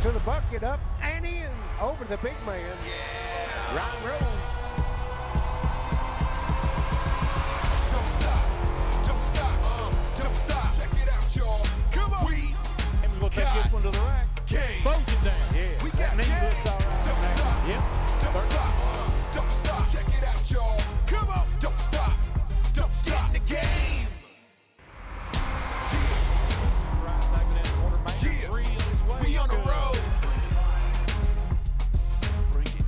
to the bucket, up and in, over the big man. Yeah. Ryan Rowe. Don't stop, check it out, y'all. Come on. We're going to take this one to the rack. Close it down. Yeah. We got that knee game. looks all right. Don't stop. Yep. Don't stop, check it out, y'all. Come on. Don't stop the game. We on the road. Bring it.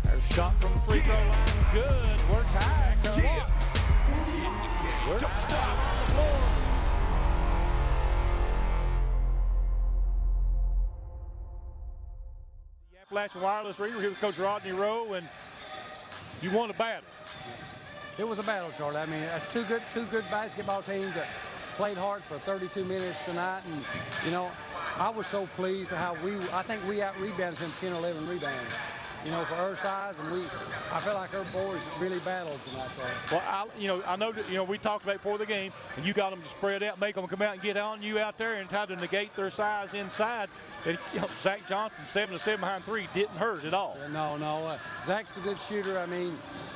There's a shot from the free throw line. Good. We're tied. Yeah. Don't stop. The Appalachian Wireless Arena. Here was Coach Rodney Rowe, and you won a battle. It was a battle, Charlie. I mean, two good basketball teams that played hard for 32 minutes tonight, and you know, I was so pleased at how I think we out-rebounded them 10 or 11 rebounds. You know, for our size, and I felt like our boys really battled tonight, Charlie. Well, I know that, we talked about before the game, and you got them to spread out, make them come out and get on you out there and try to negate their size inside. And, Zach Johnson, 7 of 7 behind 3, didn't hurt at all. No. Zach's a good shooter, I mean,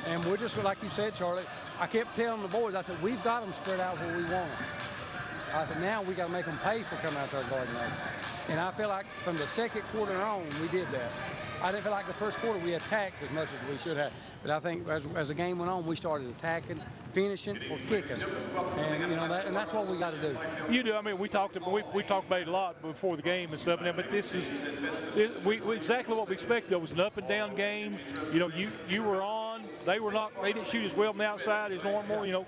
and we're just, like you said, Charlie, I kept telling the boys, I said, we've got them spread out where we want them. I said, now we got to make them pay for coming out there guarding us. And I feel like from the second quarter on, we did that. I didn't feel like the first quarter we attacked as much as we should have. But I think as the game went on, we started attacking, finishing, or kicking. And, and that's what we got to do. You do. I mean, we talked about it a lot before the game and stuff, but this is exactly what we expected. It was an up and down game. You were on. They were not. They didn't shoot as well from the outside as normal.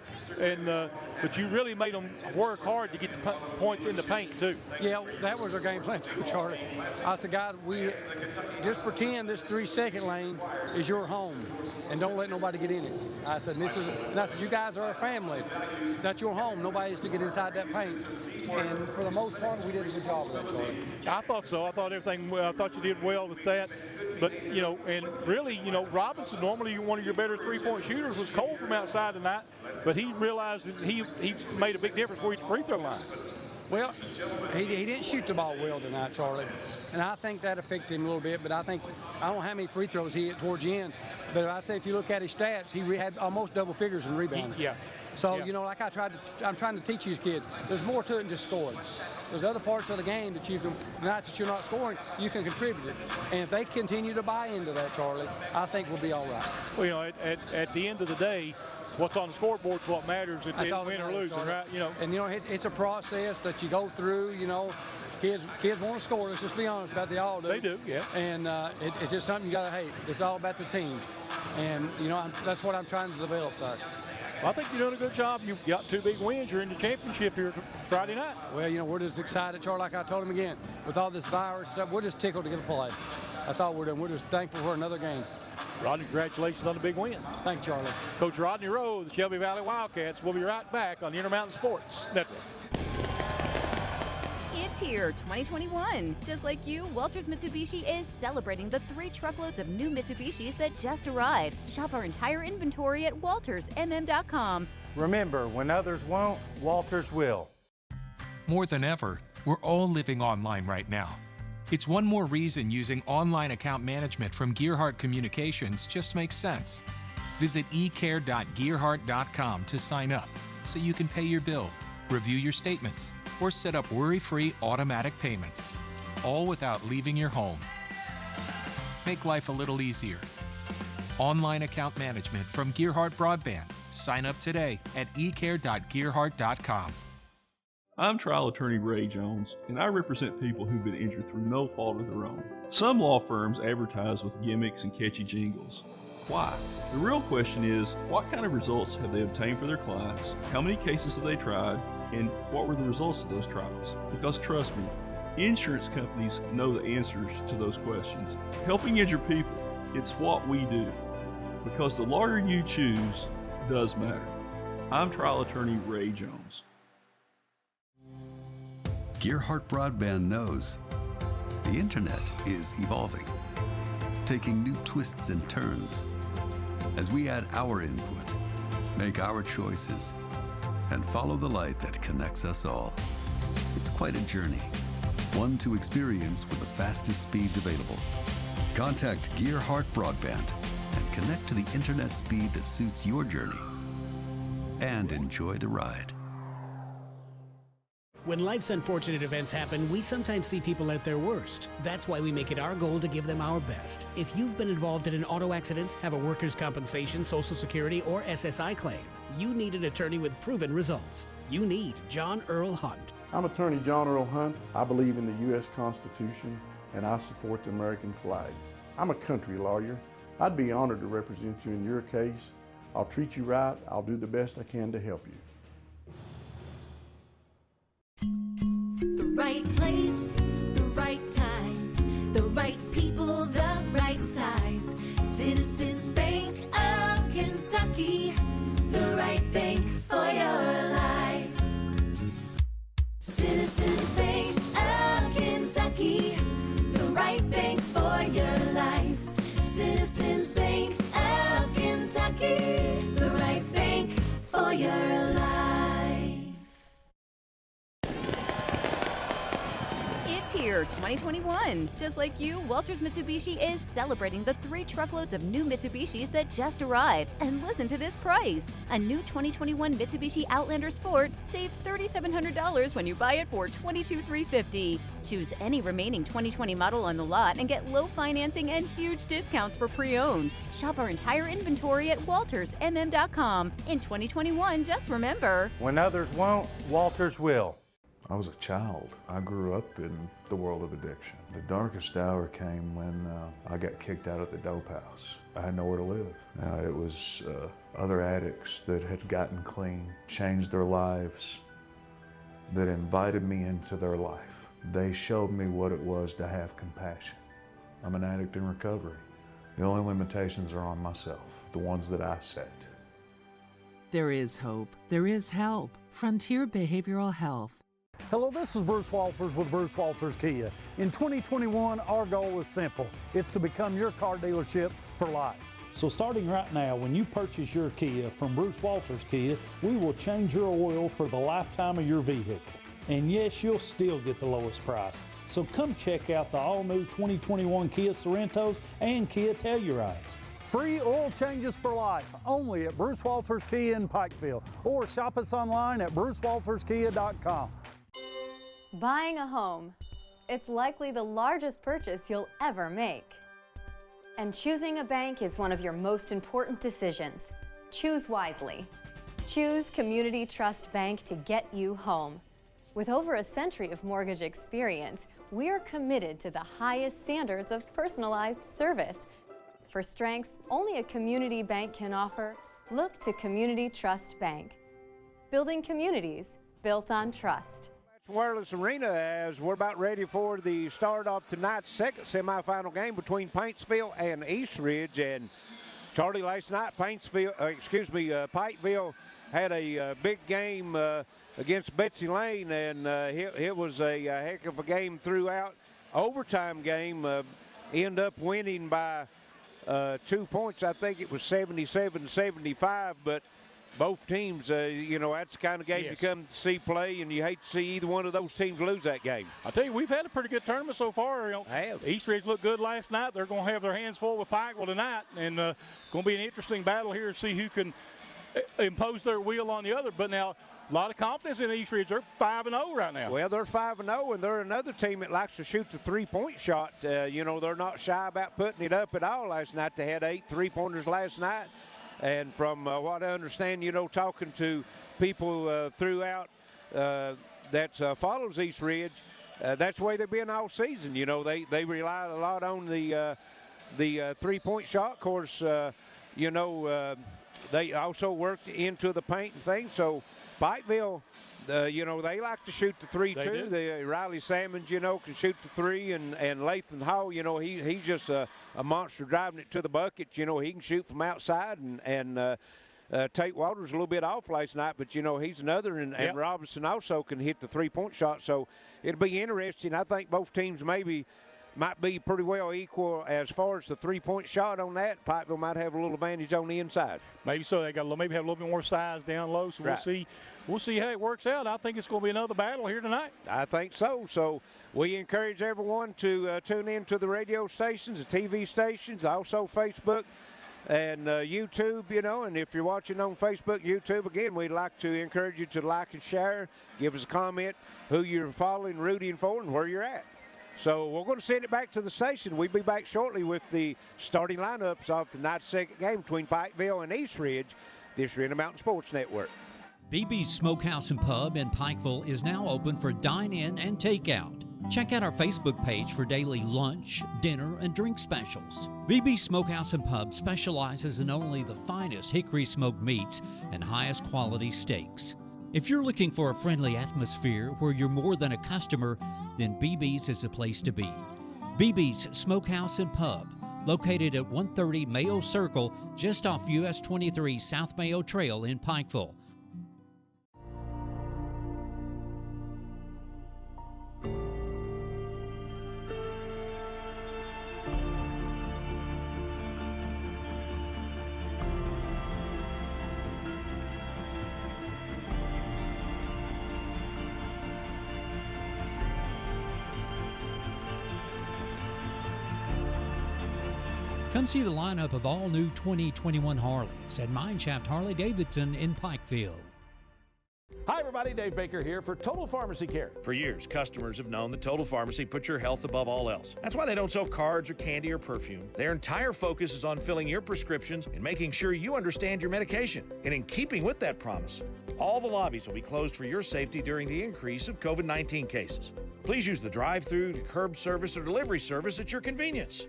But you really made them work hard to get the points in the paint too. Yeah, that was our game plan too, Charlie. I said, God, we just pretend this 3-second lane is your home, and don't let nobody get in it. I said, you guys are a family. That's your home. Nobody is to get inside that paint. And for the most part, we did a good job of that, Charlie. I thought so. I thought you did well with that. But, and really, Robinson, normally one of your better three-point shooters, was cold from outside tonight, but he realized that he made a big difference for each free throw line. Well, he didn't shoot the ball well tonight, Charlie, and I think that affected him a little bit. But I don't know how many free throws he hit towards the end. But I'd say if you look at his stats, he had almost double figures in rebounding. Yeah. So like I'm trying to teach these kids. There's more to it than just scoring. There's other parts of the game that nights that you're not scoring, you can contribute it. And if they continue to buy into that, Charlie, I think we'll be all right. Well, at the end of the day, what's on the scoreboard is what matters. If it's win or losing, right? And it's a process that you go through. Kids want to score. Let's just be honest about they all do. They do, yeah. And it's just something you got to hate. It's all about the team, and that's what I'm trying to develop there. Well, I think you're doing a good job. You've got 2 big wins. You're in the championship here Friday night. Well, we're just excited, Charlie. Like I told him again, with all this virus stuff, we're just tickled to get a play. That's all we're doing. We're just thankful for another game. Rodney, congratulations on the big win. Thanks, Charlie. Coach Rodney Rowe, the Shelby Valley Wildcats. We'll be right back on the Intermountain Sports Network. It's here, 2021. Just like you, Walters Mitsubishi is celebrating the 3 truckloads of new Mitsubishis that just arrived. Shop our entire inventory at waltersmm.com. Remember, when others won't, Walters will. More than ever, we're all living online right now. It's one more reason using online account management from Gearheart Communications just makes sense. Visit ecare.gearheart.com to sign up so you can pay your bill, review your statements, or set up worry-free automatic payments, all without leaving your home. Make life a little easier. Online account management from Gearheart Broadband. Sign up today at ecare.gearheart.com. I'm trial attorney Ray Jones, and I represent people who've been injured through no fault of their own. Some law firms advertise with gimmicks and catchy jingles. Why? The real question is, what kind of results have they obtained for their clients? How many cases have they tried? And what were the results of those trials? Because trust me, insurance companies know the answers to those questions. Helping injured people, it's what we do. Because the lawyer you choose does matter. I'm trial attorney Ray Jones. Gearheart Broadband knows the internet is evolving, taking new twists and turns. As we add our input, make our choices, and follow the light that connects us all. It's quite a journey, one to experience with the fastest speeds available. Contact Gearheart Broadband and connect to the internet speed that suits your journey. And enjoy the ride. When life's unfortunate events happen, we sometimes see people at their worst. That's why we make it our goal to give them our best. If you've been involved in an auto accident, have a workers' compensation, Social Security, or SSI claim, you need an attorney with proven results. You need John Earl Hunt. I'm attorney John Earl Hunt. I believe in the U.S. Constitution and I support the American flag. I'm a country lawyer. I'd be honored to represent you in your case. I'll treat you right. I'll do the best I can to help you. The right place, the right time, the right people, the right size. Citizens Bank of Kentucky, the right bank for your life. Citizens Bank of Kentucky, the right bank for your life. Citizens Bank of Kentucky, the right bank for your life. It's here, 2021. Just like you, Walters Mitsubishi is celebrating the 3 truckloads of new Mitsubishis that just arrived. And listen to this price. A new 2021 Mitsubishi Outlander Sport, save $3,700 when you buy it for $22,350. Choose any remaining 2020 model on the lot and get low financing and huge discounts for pre-owned. Shop our entire inventory at waltersmm.com. In 2021, just remember, When others won't, Walters will. I was a child. I grew up in the world of addiction. The darkest hour came when I got kicked out of the dope house. I had nowhere to live. It was other addicts that had gotten clean, changed their lives, that invited me into their life. They showed me what it was to have compassion. I'm an addict in recovery. The only limitations are on myself, the ones that I set. There is hope. There is help. Frontier Behavioral Health. Hello, this is Bruce Walters with Bruce Walters Kia. In 2021, our goal is simple. It's to become your car dealership for life. So starting right now, when you purchase your Kia from Bruce Walters Kia, we will change your oil for the lifetime of your vehicle. And yes, you'll still get the lowest price. So come check out the all-new 2021 Kia Sorrentos and Kia Tellurides. Free oil changes for life, only at Bruce Walters Kia in Pikeville, or shop us online at brucewalterskia.com. Buying a home. It's likely the largest purchase you'll ever make. And choosing a bank is one of your most important decisions. Choose wisely. Choose Community Trust Bank to get you home. With over a century of mortgage experience, we are committed to the highest standards of personalized service. For strengths only a community bank can offer, look to Community Trust Bank. Building communities built on trust. Wireless Arena, as we're about ready for the start of tonight's second semifinal game between Paintsville and East Ridge. And Charlie, last night Pikeville had a big game against Betsy Lane, and it was a heck of a game throughout. Overtime game, end up winning by 2 points. I think it was 77-75, but both teams, that's the kind of game you come to see play, and you hate to see either one of those teams lose that game. I tell you, we've had a pretty good tournament so far. East Ridge looked good last night. They're going to have their hands full with Pikeville tonight, and going to be an interesting battle here to see who can impose their will on the other. But now, a lot of confidence in East Ridge. They're 5-0 right now. Well, they're 5-0, and they're another team that likes to shoot the three-point shot. They're not shy about putting it up at all last night. They had 8 3-pointers last night. And from what I understand, talking to people throughout that follows East Ridge, that's the way they've been all season. They rely a lot on the three-point shot. Of course, they also worked into the paint and things. So Pikeville, they like to shoot the three too. Riley Salmons, can shoot the three, and Lathan Hall, he's just a monster driving it to the bucket. He can shoot from outside, and Tate Waters a little bit off last night, but he's another, and Robinson also can hit the three-point shot. So it'll be interesting. I think both teams maybe might be pretty well equal as far as the three-point shot on that. Pikeville might have a little advantage on the inside. Maybe so. They got maybe have a little bit more size down low. So Right. We'll see how it works out. I think it's going to be another battle here tonight. I think so. So we encourage everyone to tune in to the radio stations, the TV stations, also Facebook and YouTube, you know. And if you're watching on Facebook, YouTube, again, we'd like to encourage you to like and share. Give us a comment who you're following, rooting for, and where you're at. So we're going to send it back to the station. We'll be back shortly with the starting lineups of tonight's second game between Pikeville and East Ridge, this year in the Mountain Sports Network. BB's Smokehouse and Pub in Pikeville is now open for dine-in and takeout. Check out our Facebook page for daily lunch, dinner, and drink specials. BB's Smokehouse and Pub specializes in only the finest hickory smoked meats and highest quality steaks. If you're looking for a friendly atmosphere where you're more than a customer, then BB's is the place to be. BB's Smokehouse and Pub, located at 130 Mayo Circle, just off US 23 South Mayo Trail in Pikeville. Come see the lineup of all new 2021 Harleys at MineShaft Harley-Davidson in Pikeville. Hi everybody, Dave Baker here for Total Pharmacy Care. For years, customers have known that Total Pharmacy puts your health above all else. That's why they don't sell cards or candy or perfume. Their entire focus is on filling your prescriptions and making sure you understand your medication. And in keeping with that promise, all the lobbies will be closed for your safety during the increase of COVID-19 cases. Please use the drive-through, curb service, or delivery service at your convenience.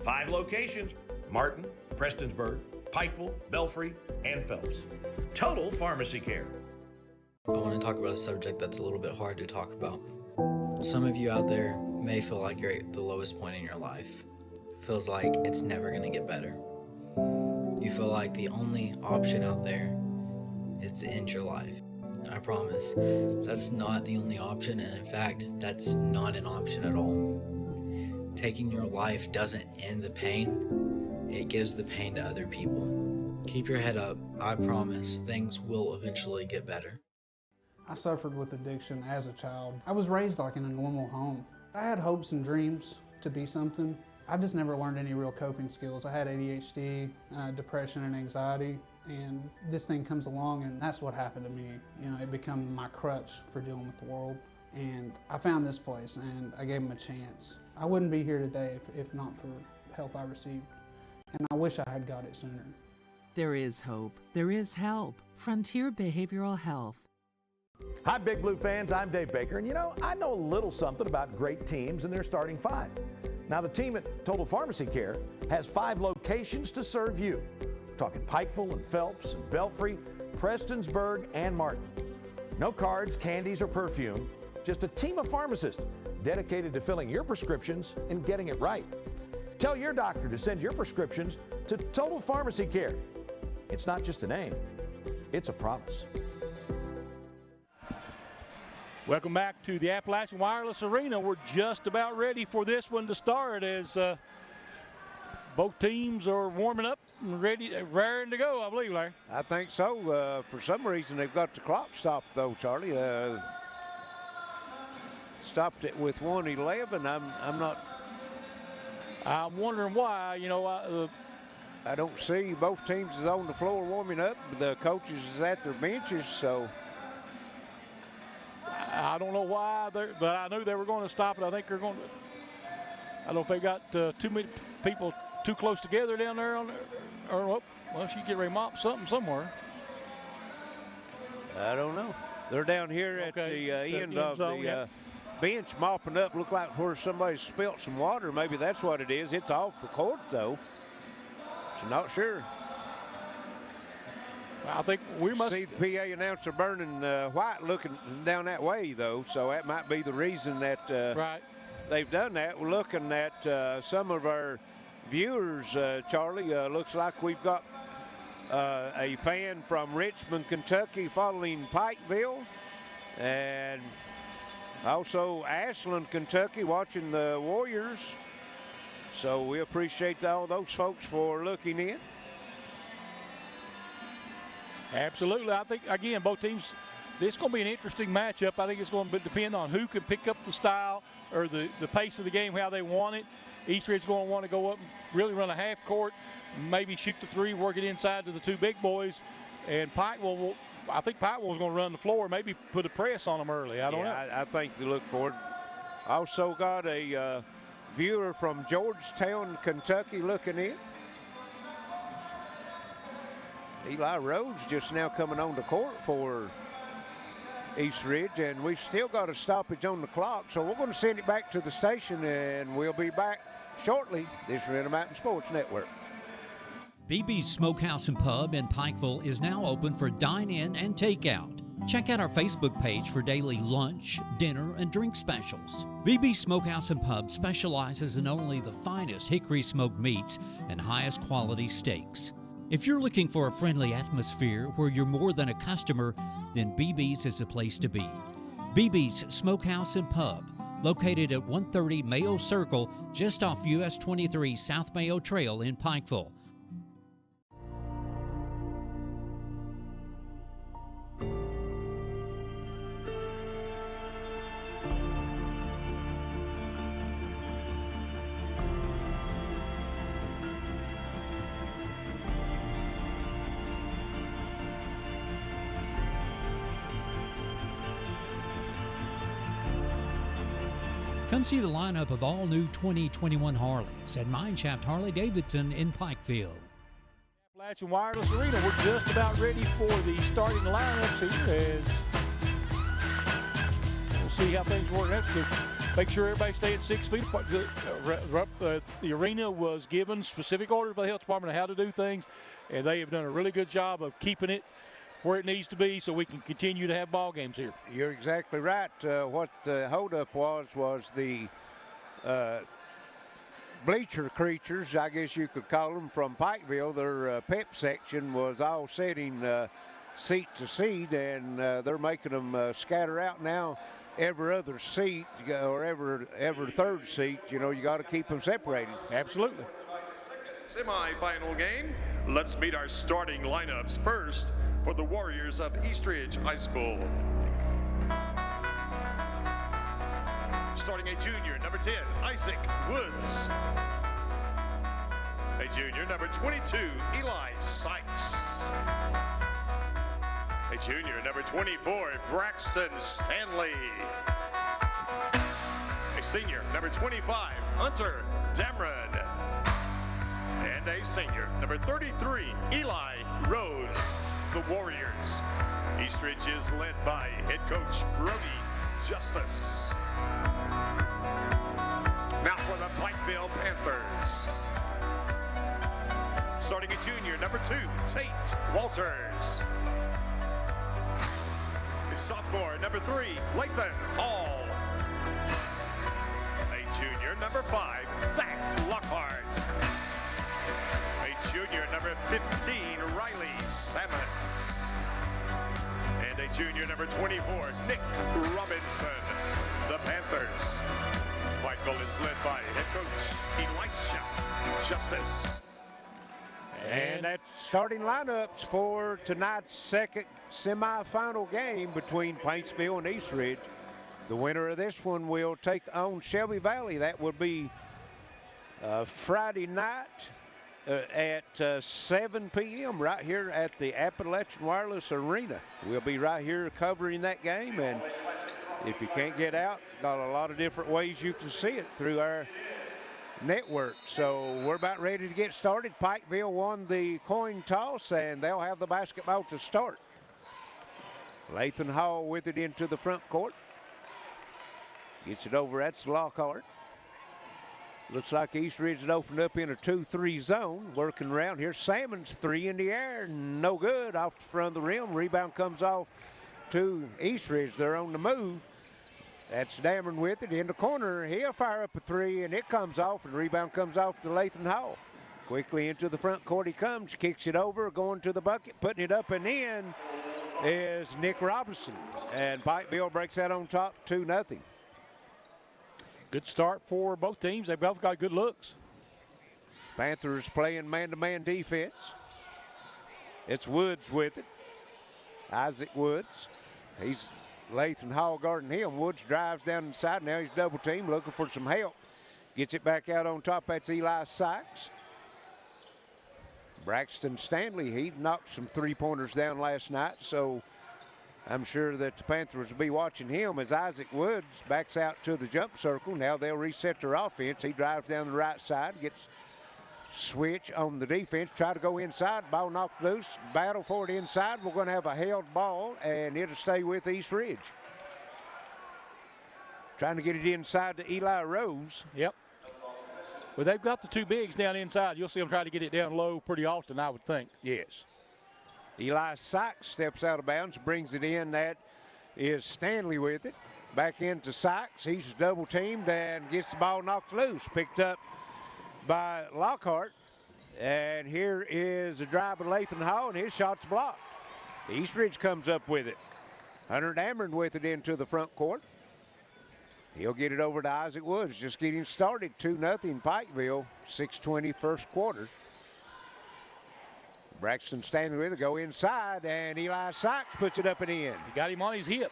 5 locations: Martin, Prestonsburg, Pikeville, Belfry, and Phelps. Total Pharmacy Care. I want to talk about a subject that's a little bit hard to talk about. Some of you out there may feel like you're at the lowest point in your life. It feels like it's never going to get better. You feel like the only option out there is to end your life. I promise, that's not the only option, and in fact, that's not an option at all. Taking your life doesn't end the pain, it gives the pain to other people. Keep your head up. I promise things will eventually get better. I suffered with addiction as a child. I was raised like in a normal home. I had hopes and dreams to be something. I just never learned any real coping skills. I had ADHD, depression and anxiety, and this thing comes along and that's what happened to me. You know, it became my crutch for dealing with the world. And I found this place and I gave them a chance. I wouldn't be here today if not for help I received. And I wish I had got it sooner. There is hope. There is help. Frontier Behavioral Health. Hi Big Blue fans, I'm Dave Baker, and you know, I know a little something about great teams and their starting 5. Now the team at Total Pharmacy Care has 5 locations to serve you. We're talking Pikeville and Phelps and Belfry, Prestonsburg and Martin. No cards, candies, or perfume, just a team of pharmacists dedicated to filling your prescriptions and getting it right. Tell your doctor to send your prescriptions to Total Pharmacy Care. It's not just a name, it's a promise. Welcome back to the Appalachian Wireless Arena. We're just about ready for this one to start as both teams are warming up and raring to go, I believe, Larry. I think so. For some reason, they've got the clock stopped, though, Charlie. Stopped it with 1:11. I'm wondering why. You know, I don't see both teams is on the floor warming up. The coaches is at their benches, so. I don't know why, but I knew they were going to stop it. I think they're going to. I don't know if they got too many people too close together down there on there, or well, she get ready to mop something somewhere. I don't know. They're down here at the end of the bench mopping up. Look like where somebody spilt some water. Maybe that's what it is. It's off the court though. So not sure. I think we must see the PA announcer burning white looking down that way, though. So that might be the reason that they've done that. We're looking at some of our viewers, Charlie. Looks like we've got a fan from Richmond, Kentucky, following Pikeville, and also Ashland, Kentucky, watching the Warriors. So we appreciate all those folks for looking in. Absolutely. I think, again, both teams, this is going to be an interesting matchup. I think it's going to depend on who can pick up the style or the pace of the game, how they want it. East Ridge is going to want to go up and really run a half court, maybe shoot the three, work it inside to the two big boys. And Pikeville, I think Pikeville is going to run the floor, maybe put a press on them early. I don't know. I think they look for it. Also got a viewer from Georgetown, Kentucky looking in. Eli Rhodes just now coming on the court for East Ridge, and we've still got a stoppage on the clock, so we're going to send it back to the station, and we'll be back shortly. This is Intermountain Sports Network. BB's Smokehouse and Pub in Pikeville is now open for dine-in and takeout. Check out our Facebook page for daily lunch, dinner, and drink specials. BB's Smokehouse and Pub specializes in only the finest hickory smoked meats and highest quality steaks. If you're looking for a friendly atmosphere where you're more than a customer, then BB's is the place to be. BB's Smokehouse and Pub, located at 130 Mayo Circle, just off US 23 South Mayo Trail in Pikeville. Come see the lineup of all new 2021 Harleys at MineShaft Harley-Davidson in Pikeville. Appalachian Wireless Arena, we're just about ready for the starting lineups here as we'll see how things work out. Make sure everybody stay at 6 feet apart. The arena was given specific orders by the health department of how to do things, and they have done a really good job of keeping it where it needs to be so we can continue to have ball games here. You're exactly right. What the holdup was the bleacher creatures, I guess you could call them, from Pikeville. Their pep section was all sitting seat to seat, and they're making them scatter out now. Every other seat or every third seat, you know, you got to keep them separated. Absolutely. Semi-final game. Let's meet our starting lineups first for the Warriors of East Ridge High School. Starting a junior, number 10, Isaac Woods. A junior, number 22, Eli Sykes. A junior, number 24, Braxton Stanley. A senior, number 25, Hunter Dameron. And a senior, number 33, Eli Rose. The Warriors. East Ridge is led by head coach Brody Justice. Now for the Pikeville Panthers. Starting a junior, number 2, Tate Walters. A sophomore, number 3, Lathan Hall. A junior, number 5, Zach Lockhart. A junior, number 15, Riley Sammons. And a junior, number 24, Nick Robinson. The Panthers. Pikeville is led by head coach Elisha Justice. And that's starting lineups for tonight's second semifinal game between Paintsville and East Ridge. The winner of this one will take on Shelby Valley. That will be Friday night at 7 p.m. right here at the Appalachian Wireless Arena. We'll be right here covering that game, and if you can't get out, got a lot of different ways you can see it through our network. So we're about ready to get started. Pikeville won the coin toss, and they'll have the basketball to start. Lathan Hall with it into the front court. Gets it over, that's Lockhart. Looks like East Ridge has opened up in a 2-3 zone. Working around here. Salmon's 3 in the air. No good. Off the front of the rim. Rebound comes off to East Ridge. They're on the move. That's Dameron with it in the corner. He'll fire up a 3, and it comes off, and rebound comes off to Lathan Hall. Quickly into the front court he comes. Kicks it over. Going to the bucket. Putting it up and in is Nick Robinson. And Pikeville breaks that on top 2-0. Good start for both teams. They both got good looks. Panthers playing man-to-man defense. It's Woods with it. Isaac Woods. He's Lathan Hall guarding him. Woods drives down inside. Now he's double teamed, looking for some help. Gets it back out on top. That's Eli Sykes. Braxton Stanley, he knocked some three-pointers down last night, so I'm sure that the Panthers will be watching him as Isaac Woods backs out to the jump circle. Now they'll reset their offense. He drives down the right side, gets switch on the defense, try to go inside, ball knocked loose, battle for it inside. We're going to have a held ball, and it'll stay with East Ridge. Trying to get it inside to Eli Rose. Yep. Well, they've got the two bigs down inside. You'll see them try to get it down low pretty often, I would think. Yes. Eli Sykes steps out of bounds, brings it in. That is Stanley with it. Back into Sykes. He's double teamed and gets the ball knocked loose. Picked up by Lockhart. And here is the drive of Lathan Hall, and his shot's blocked. East Ridge comes up with it. Hunter Dameron with it into the front court. He'll get it over to Isaac Woods, just getting started. 2-0 Pikeville, 6:20 first quarter. Braxton Stanley with it, go inside, and Eli Sykes puts it up and in. He got him on his hip.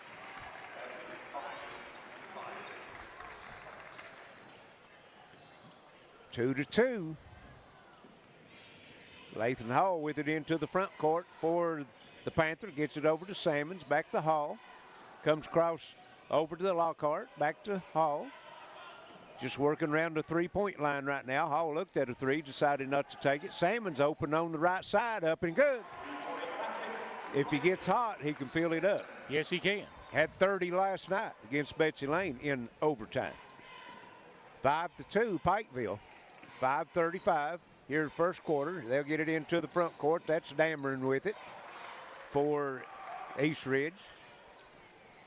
Two to two. Lathan Hall with it into the front court for the Panthers. Gets it over to Salmons, back to Hall. Comes across over to the Lockhart, back to Hall. Just working around the three-point line right now. Hall looked at a three, decided not to take it. Salmon's open on the right side, up and good. If he gets hot, he can fill it up. Yes, he can. Had 30 last night against Betsy Lane in overtime. 5-2, Pikeville. 5:35 here in the first quarter. They'll get it into the front court. That's Dameron with it for East Ridge.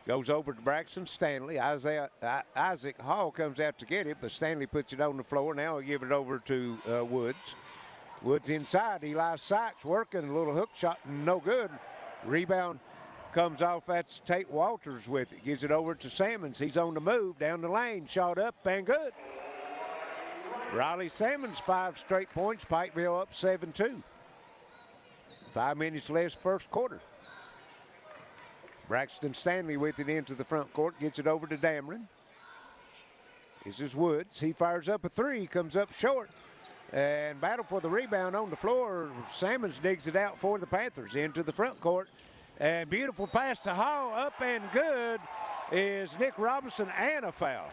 Goes over to Braxton Stanley. Isaac Hall comes out to get it, but Stanley puts it on the floor. Now he'll give it over to Woods. Woods inside. Eli Sykes working. A little hook shot, no good. Rebound comes off. That's Tate Walters with it. Gives it over to Salmons. He's on the move. Down the lane. Shot up and good. Riley Salmons, 5 straight points. Pikeville up 7-2. 5 minutes left first quarter. Braxton Stanley with it into the front court, gets it over to Dameron. This is Woods. He fires up a three, comes up short, and battle for the rebound on the floor. Salmons digs it out for the Panthers into the front court. And beautiful pass to Hall, up and good is Nick Robinson, and a foul.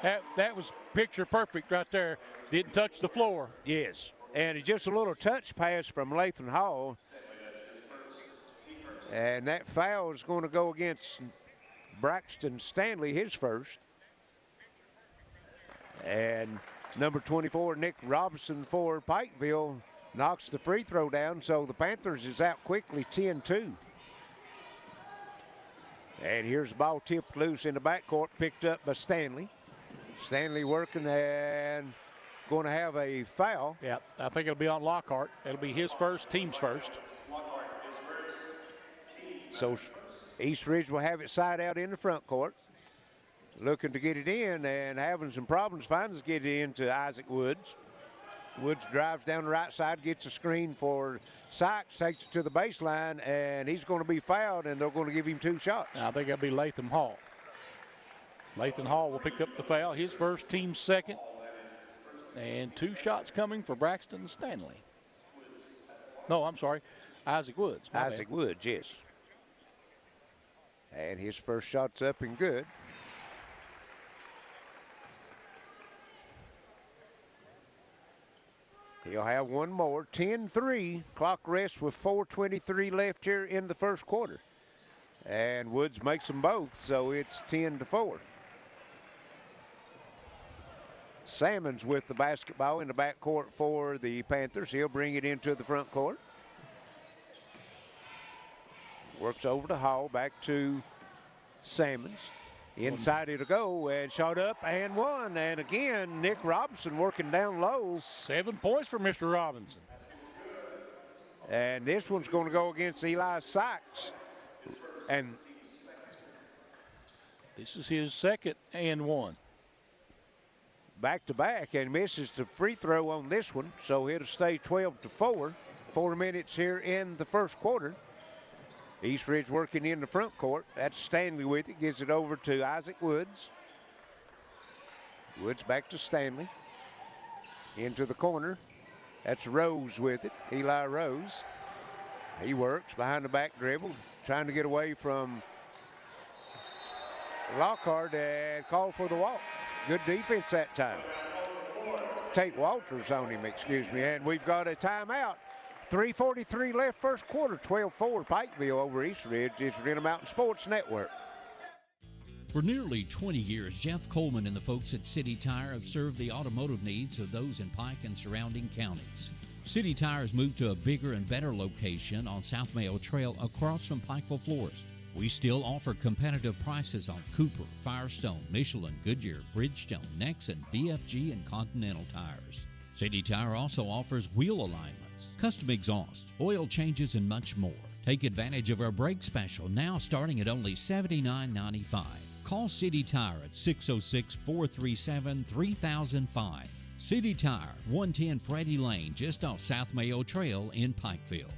That was picture perfect right there. Didn't touch the floor. Yes, and just a little touch pass from Lathan Hall. And that foul is going to go against Braxton Stanley, his first. And number 24, Nick Robinson for Pikeville, knocks the free throw down, so the Panthers is out quickly, 10-2. And here's the ball tipped loose in the backcourt, picked up by Stanley. Stanley working and going to have a foul. Yeah, I think it'll be on Lockhart. It'll be his first, team's first. So East Ridge will have it side out in the front court. Looking to get it in and having some problems. Finds get it into Isaac Woods. Woods drives down the right side, gets a screen for Sykes, takes it to the baseline, and he's going to be fouled, and they're going to give him 2 shots. I think that'll be Lathan Hall. Lathan Hall will pick up the foul, his first, team second. And 2 shots coming for Braxton Stanley. No, I'm sorry, Isaac Woods. Isaac Woods, yes. And his first shot's up and good. He'll have one more. 10-3. Clock rest with 4:23 left here in the first quarter. And Woods makes them both, so it's 10-4. Salmons with the basketball in the backcourt for the Panthers. He'll bring it into the front court. Works over to Hall, back to Salmons. Inside it'll go, and shot up and one. And again, Nick Robinson working down low. 7 points for Mr. Robinson. And this one's going to go against Eli Sykes. And this is his second and one. back-to-back and misses the free throw on this one, so it'll stay 12-4. 4 minutes here in the first quarter. East Ridge working in the front court. That's Stanley with it. Gives it over to Isaac Woods. Woods back to Stanley. Into the corner. That's Rose with it. Eli Rose. He works behind the back dribble, trying to get away from Lockhart and call for the walk. Good defense that time. Tate Walters on him, excuse me. And we've got a timeout. 3:43 left first quarter, 12-4 Pikeville over East Ridge. It's Intermountain Sports Network. For nearly 20 years, Jeff Coleman and the folks at City Tire have served the automotive needs of those in Pike and surrounding counties. City Tire has moved to a bigger and better location on South Mayo Trail across from Pikeville Florist. We still offer competitive prices on Cooper, Firestone, Michelin, Goodyear, Bridgestone, Nexen, BFG, and Continental tires. City Tire also offers wheel alignments, custom exhaust, oil changes, and much more. Take advantage of our brake special now starting at only $79.95. Call City Tire at 606-437-3005. City Tire, 110 Freddie Lane, just off South Mayo Trail in Pikeville.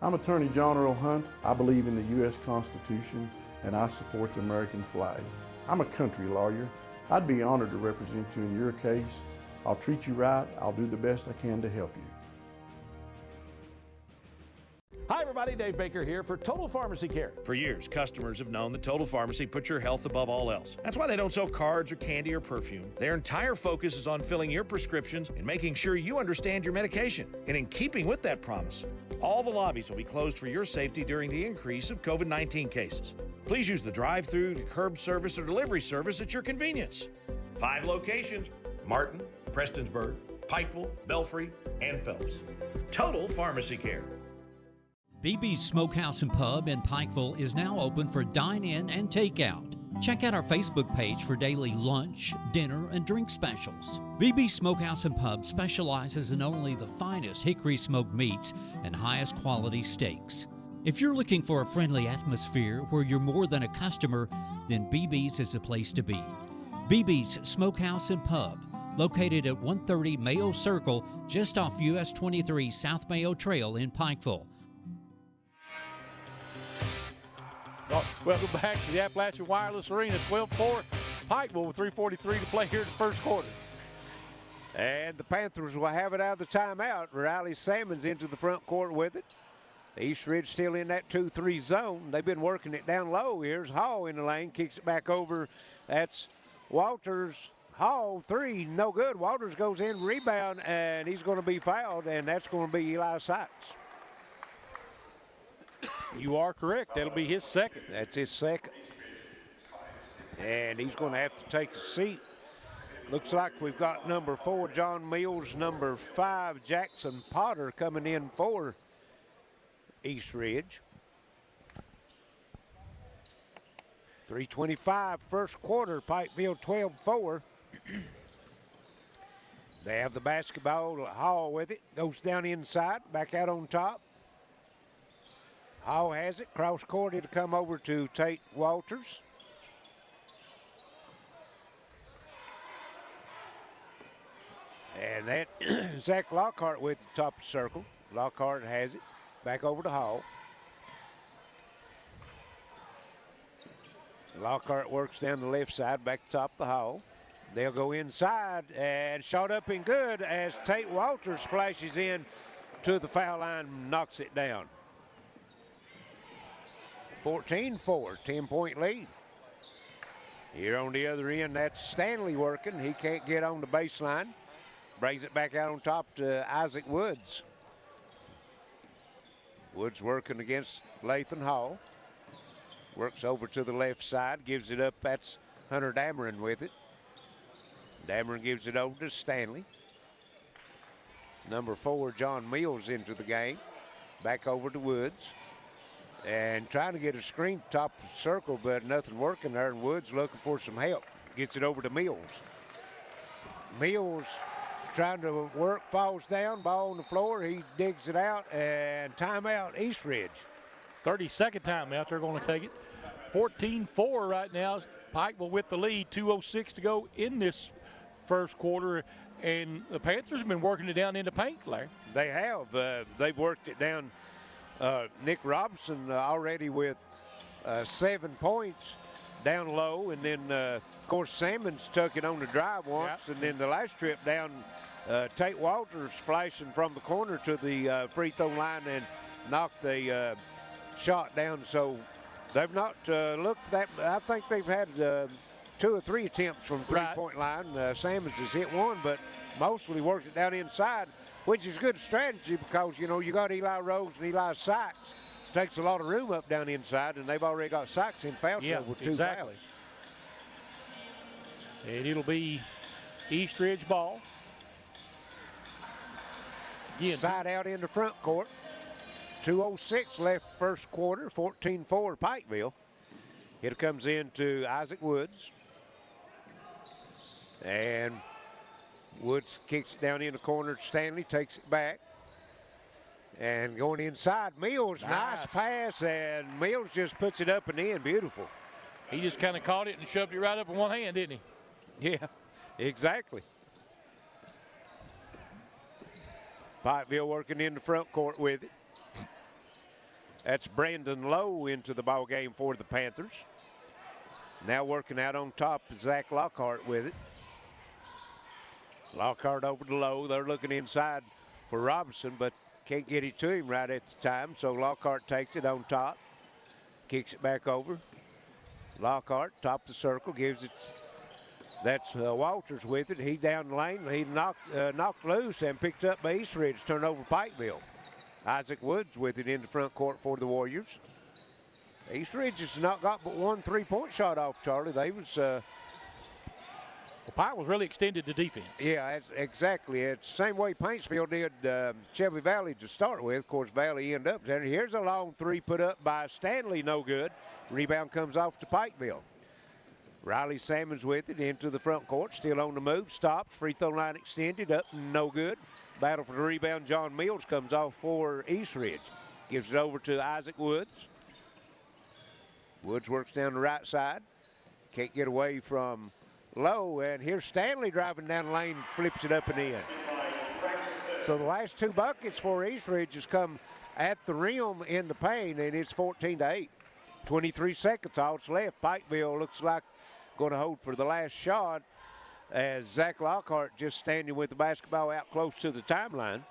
I'm Attorney John Earl Hunt. I believe in the U.S. Constitution and I support the American flag. I'm a country lawyer. I'd be honored to represent you in your case. I'll treat you right. I'll do the best I can to help you. Hi everybody, Dave Baker here for Total Pharmacy Care. For years, customers have known that Total Pharmacy puts your health above all else. That's why they don't sell cards or candy or perfume. Their entire focus is on filling your prescriptions and making sure you understand your medication. And in keeping with that promise, all the lobbies will be closed for your safety during the increase of COVID-19 cases. Please use the drive-through, curb service, or delivery service at your convenience. 5 locations: Martin, Prestonsburg, Pikeville, Belfry, and Phelps. Total Pharmacy Care. BB's Smokehouse and Pub in Pikeville is now open for dine-in and takeout. Check out our Facebook page for daily lunch, dinner, and drink specials. BB's Smokehouse and Pub specializes in only the finest hickory smoked meats and highest quality steaks. If you're looking for a friendly atmosphere where you're more than a customer, then BB's is the place to be. BB's Smokehouse and Pub, located at 130 Mayo Circle, just off US 23 South Mayo Trail in Pikeville. Welcome back to the Appalachian Wireless Arena. 12-4 Pikeville with 3:43 to play here in the first quarter. And the Panthers will have it out of the timeout. Riley Salmons into the front court with it. East Ridge still in that 2-3 zone. They've been working it down low. Here's Hall in the lane, kicks it back over. That's Walters. Hall, 3, no good. Walters goes in, rebound, and he's going to be fouled, and that's going to be Eli Sykes. You are correct. That'll be his second. That's his second. And he's going to have to take a seat. Looks like we've got number 4, John Mills, number 5, Jackson Potter coming in for East Ridge. 3:25 first quarter, Pikeville 12-4. They have the basketball. Hall with it. Goes down inside, back out on top. Hall has it. Cross court. It'll come over to Tate Walters. And that Zach Lockhart with the top of the circle. Lockhart has it. Back over to Hall. Lockhart works down the left side, back to top of the Hall. They'll go inside and shot up and good as Tate Walters flashes in to the foul line and knocks it down. 14-4, 10-point lead. Here on the other end, that's Stanley working. He can't get on the baseline. Brings it back out on top to Isaac Woods. Woods working against Lathan Hall. Works over to the left side, gives it up. That's Hunter Dameron with it. Dameron gives it over to Stanley. Number 4, John Mills into the game. Back over to Woods. And trying to get a screen top of the circle, but nothing working there. And Woods looking for some help. Gets it over to Mills. Mills trying to work, falls down, ball on the floor. He digs it out, and timeout, East Ridge. 32nd timeout, they're going to take it. 14-4 right now. Pikeville with the lead, 2:06 to go in this first quarter, and the Panthers have been working it down into paint, Larry. They have. They've worked it down. Nick Robinson already with 7 points down low, and then, of course, Salmons took it on the drive once, and then the last trip down, Tate Walters flashing from the corner to the free throw line and knocked a shot down. So they've not looked for that. I think they've had 2 or 3 attempts from three-point line. Salmons has hit one, but mostly worked it down inside, which is good strategy because, you know, you got Eli Rose and Eli Sykes. Takes a lot of room up down inside, and they've already got Sykes in foul trouble with 2 fouls. And it'll be East Ridge ball. Again, side out in the front court. 2:06 left first quarter, 14-4 Pikeville. It comes into Isaac Woods. And Woods kicks it down in the corner. Stanley takes it back. And going inside, Mills, nice pass, and Mills just puts it up and in, beautiful. He just kind of caught it and shoved it right up in one hand, didn't he? Yeah, exactly. Pikeville working in the front court with it. That's Brandon Lowe into the ball game for the Panthers. Now working out on top is Zach Lockhart with it. Lockhart over to Lowe. They're looking inside for Robinson, but can't get it to him right at the time, so Lockhart takes it on top, kicks it back over. Lockhart, top of the circle, gives it. That's Walters with it. He down the lane. He knocked loose and picked up by Eastridge, turned over Pikeville. Isaac Woods with it in the front court for the Warriors. Eastridge has not got but 1 3-point shot off, Charlie. They was Pike was really extended the defense. Yeah, exactly. It's the same way Paintsville did Shelby Valley to start with. Of course, Valley ended up there. Here's a long 3 put up by Stanley, no good. Rebound comes off to Pikeville. Riley Salmons with it into the front court, still on the move, stops, free throw line extended, up, no good. Battle for the rebound, John Mills comes off for Eastridge. Gives it over to Isaac Woods. Woods works down the right side. Can't get away from Lowe, and here's Stanley driving down the lane, flips it up and in. So the last 2 buckets for Eastridge has come at the rim in the paint, and it's 14-8. 23 seconds, all that's left. Pikeville looks like going to hold for the last shot as Zach Lockhart just standing with the basketball out close to the timeline.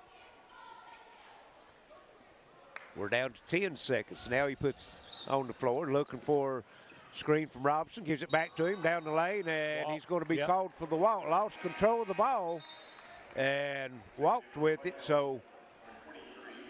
We're down to 10 seconds. Now he puts on the floor looking for screen from Robinson, gives it back to him down the lane, and he's going to be called for the walk. Lost control of the ball and walked with it, so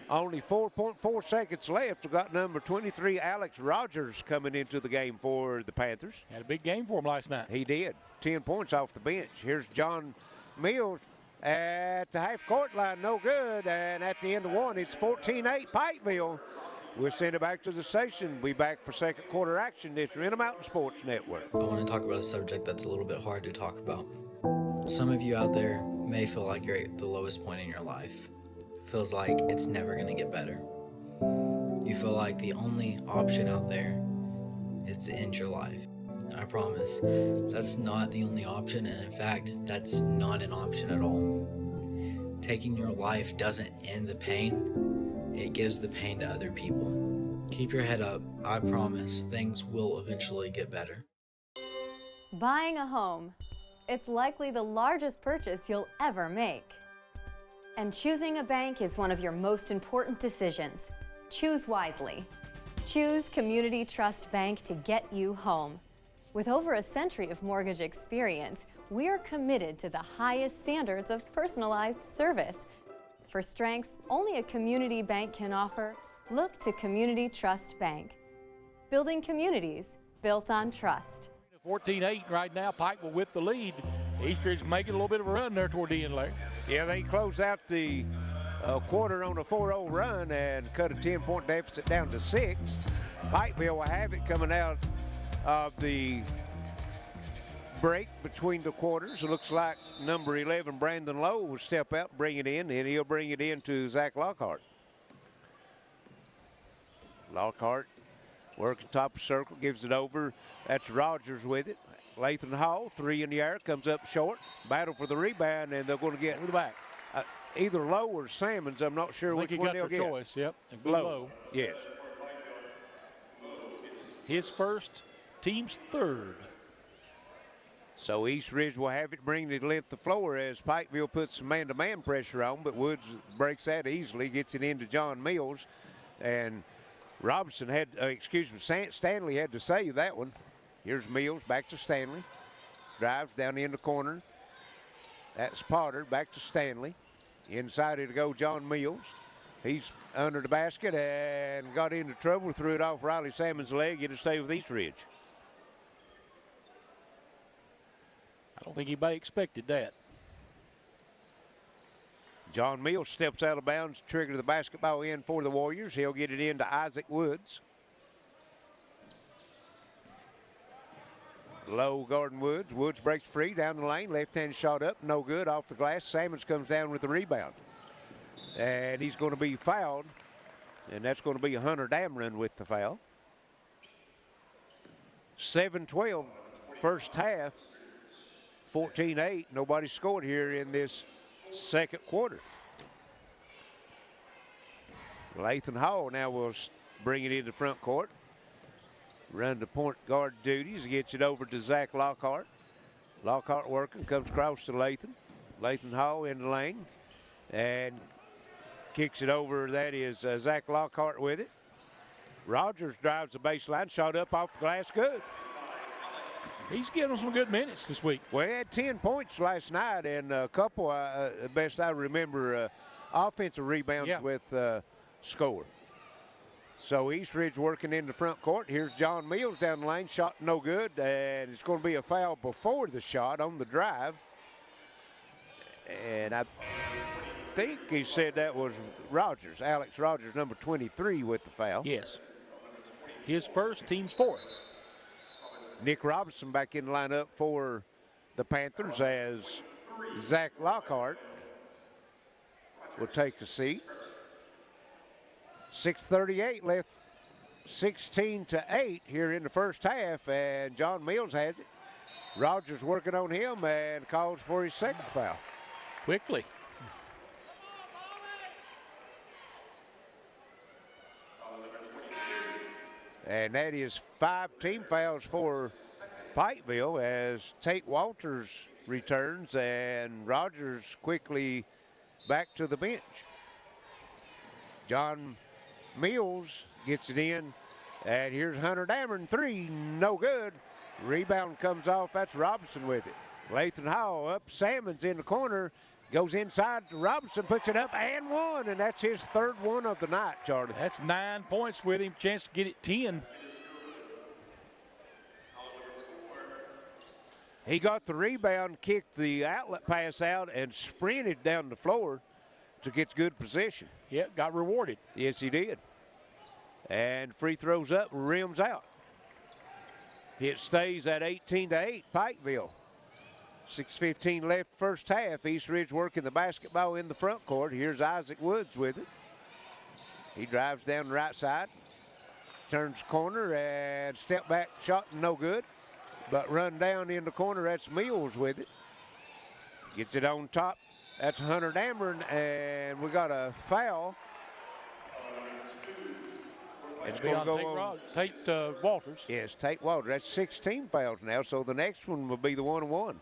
only 4.4 seconds left. We've got number 23, Alex Rogers, coming into the game for the Panthers. Had a big game for him last night. He did. 10 points off the bench. Here's John Mills at the half-court line, no good, and at the end of 1, it's 14-8 Pikeville. We'll send it back to the station. We'll be back for second quarter action. This is Intermountain Sports Network. I want to talk about a subject that's a little bit hard to talk about. Some of you out there may feel like you're at the lowest point in your life. Feels like it's never going to get better. You feel like the only option out there is to end your life. I promise, that's not the only option, and in fact, that's not an option at all. Taking your life doesn't end the pain, it gives the pain to other people. Keep your head up. I promise things will eventually get better. Buying a home. It's likely the largest purchase you'll ever make. And choosing a bank is one of your most important decisions. Choose wisely. Choose Community Trust Bank to get you home. With over a century of mortgage experience, we are committed to the highest standards of personalized service. For strengths only a community bank can offer, look to Community Trust Bank. Building communities built on trust. 14-8 right now, Pikeville with the lead. Eastridge making a little bit of a run there toward the end, Larry. Yeah, they close out the quarter on a 4-0 run and cut a 10-point deficit down to 6. Pikeville will have it coming out of the break between the quarters. It looks like number 11, Brandon Lowe, will step out and bring it in, and he'll bring it in to Zach Lockhart. Lockhart Working top of circle, gives it over. That's Rogers with it. Lathan Hall, 3 in the air, comes up short. Battle for the rebound, and they're going to get either Lowe or Salmons. I'm not sure which one they'll get. Choice, yep. Lowe. Yes. His first, team's third. So East Ridge will have it bring the length of floor as Pikeville puts some man-to-man pressure on, but Woods breaks that easily, gets it into John Mills, and Robinson had, Stanley had to save that one. Here's Mills, back to Stanley. Drives down in the corner. That's Potter, back to Stanley. Inside it to go John Mills. He's under the basket and got into trouble, threw it off Riley Salmon's leg. It'll stay with East Ridge. I don't think anybody expected that. John Mills steps out of bounds, trigger the basketball in for the Warriors. He'll get it into Isaac Woods. Low Gordon Woods. Woods breaks free down the lane. Left-hand shot up, no good, off the glass. Salmons comes down with the rebound. And he's going to be fouled. And that's going to be Hunter Dameron with the foul. 7-12 first half. 14-8. Nobody scored here in this second quarter. Lathan Hall now will bring it into front court. Run the point guard duties. Gets it over to Zach Lockhart. Lockhart working. Comes across to Lathan. Lathan Hall in the lane. And kicks it over. That is Zach Lockhart with it. Rogers drives the baseline. Shot up off the glass. Good. He's getting some good minutes this week. Well, he had 10 points last night and a couple, best I remember, offensive rebounds with score. So East Ridge working in the front court. Here's John Mills down the lane. Shot no good, and it's going to be a foul before the shot on the drive. And I think he said that was Rogers, Alex Rogers, number 23 with the foul. Yes. His first, team's fourth. Nick Robinson back in the lineup for the Panthers as Zach Lockhart will take a seat. 6:38 left, 16-8 here in the first half, and John Mills has it. Rogers working on him and calls for his second foul. Quickly. And that is 5 team fouls for Pikeville as Tate Walters returns and Rogers quickly back to the bench. John Mills gets it in, and here's Hunter Dameron, 3, no good. Rebound comes off, that's Robinson with it. Lathan Hall up, Salmons in the corner, goes inside to Robinson, puts it up and one, and that's his third one of the night, Charlie. That's 9 points with him, chance to get it 10. He got the rebound, kicked the outlet pass out, and sprinted down the floor to get good position. Yep, got rewarded. Yes, he did. And free throws up, rims out. It stays at 18-8, Pikeville. 6:15 left first half. East Ridge working the basketball in the front court. Here's Isaac Woods with it. He drives down the right side, turns the corner, and step back shot no good. But run down in the corner, that's Mills with it. Gets it on top. That's Hunter Dameron, and we got a foul. It's going to go on Tate Walters. Yes, Tate Walters. That's 16 fouls now, so the next one will be the 1-1.